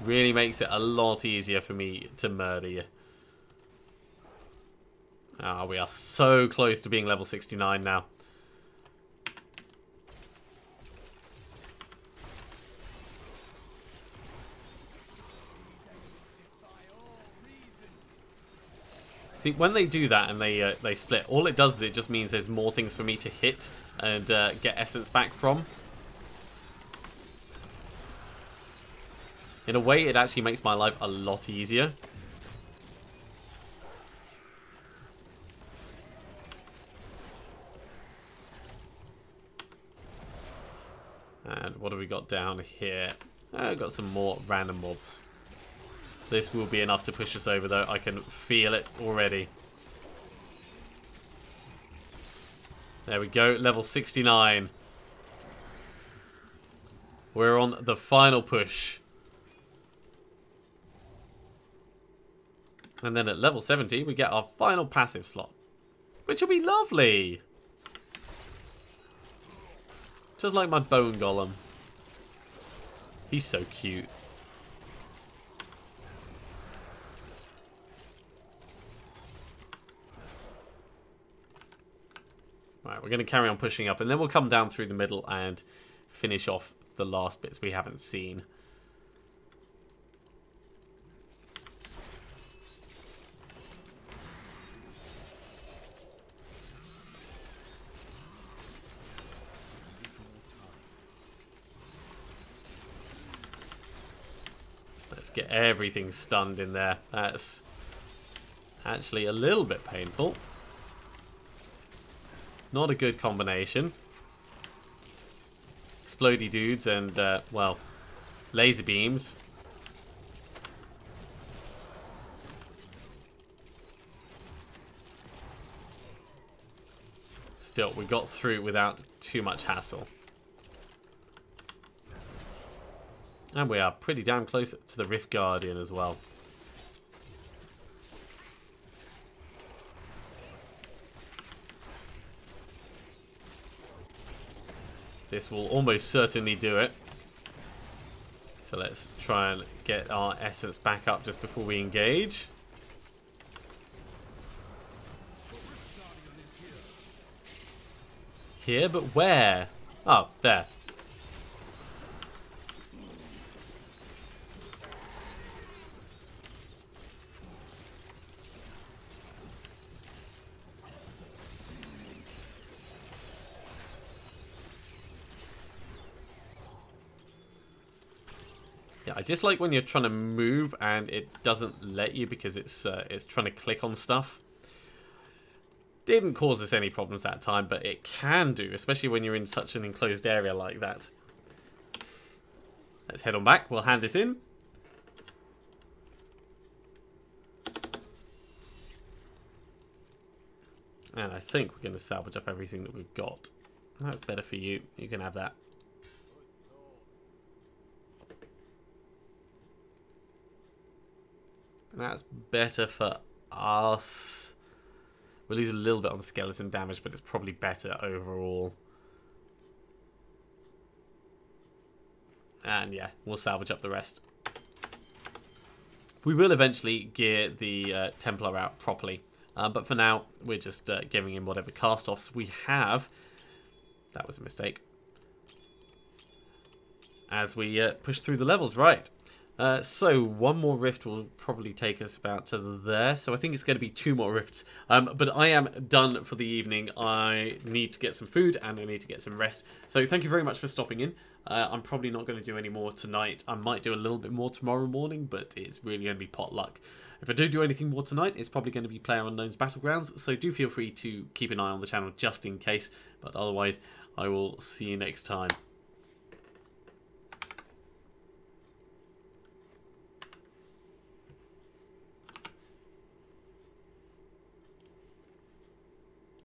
Really makes it a lot easier for me to murder you. Ah, we are so close to being level 69 now. See, when they do that and they split, all it does is it just means there's more things for me to hit and get essence back from. In a way, it actually makes my life a lot easier. And what have we got down here? I've got some more random mobs. This will be enough to push us over, though. I can feel it already. There we go, level 69. We're on the final push. And then at level 70, we get our final passive slot, which will be lovely. Just like my bone golem. He's so cute. Right, we're going to carry on pushing up, and then we'll come down through the middle and finish off the last bits we haven't seen. Let's get everything stunned in there. That's actually a little bit painful. Not a good combination. Explodey dudes and, well, laser beams. Still, we got through without too much hassle. And we are pretty damn close to the Rift Guardian as well. This will almost certainly do it. So let's try and get our essence back up just before we engage. Here, but where? Oh, there. Yeah, I dislike when you're trying to move and it doesn't let you because it's trying to click on stuff. Didn't cause us any problems that time, but it can do, especially when you're in such an enclosed area like that. Let's head on back. We'll hand this in. And I think we're going to salvage up everything that we've got. That's better for you. You can have that. That's better for us. We'll lose a little bit on the skeleton damage, but it's probably better overall. And yeah, we'll salvage up the rest. We will eventually gear the Templar out properly. But for now, we're just giving him whatever cast-offs we have. That was a mistake. As we push through the levels, right. So one more rift will probably take us about to there. So I think it's going to be 2 more rifts. But I am done for the evening. I need to get some food and I need to get some rest. So thank you very much for stopping in. I'm probably not going to do any more tonight. I might do a little bit more tomorrow morning, but it's really going to be potluck. If I do anything more tonight, it's probably going to be PlayerUnknown's Battlegrounds. So do feel free to keep an eye on the channel just in case. But otherwise, I will see you next time.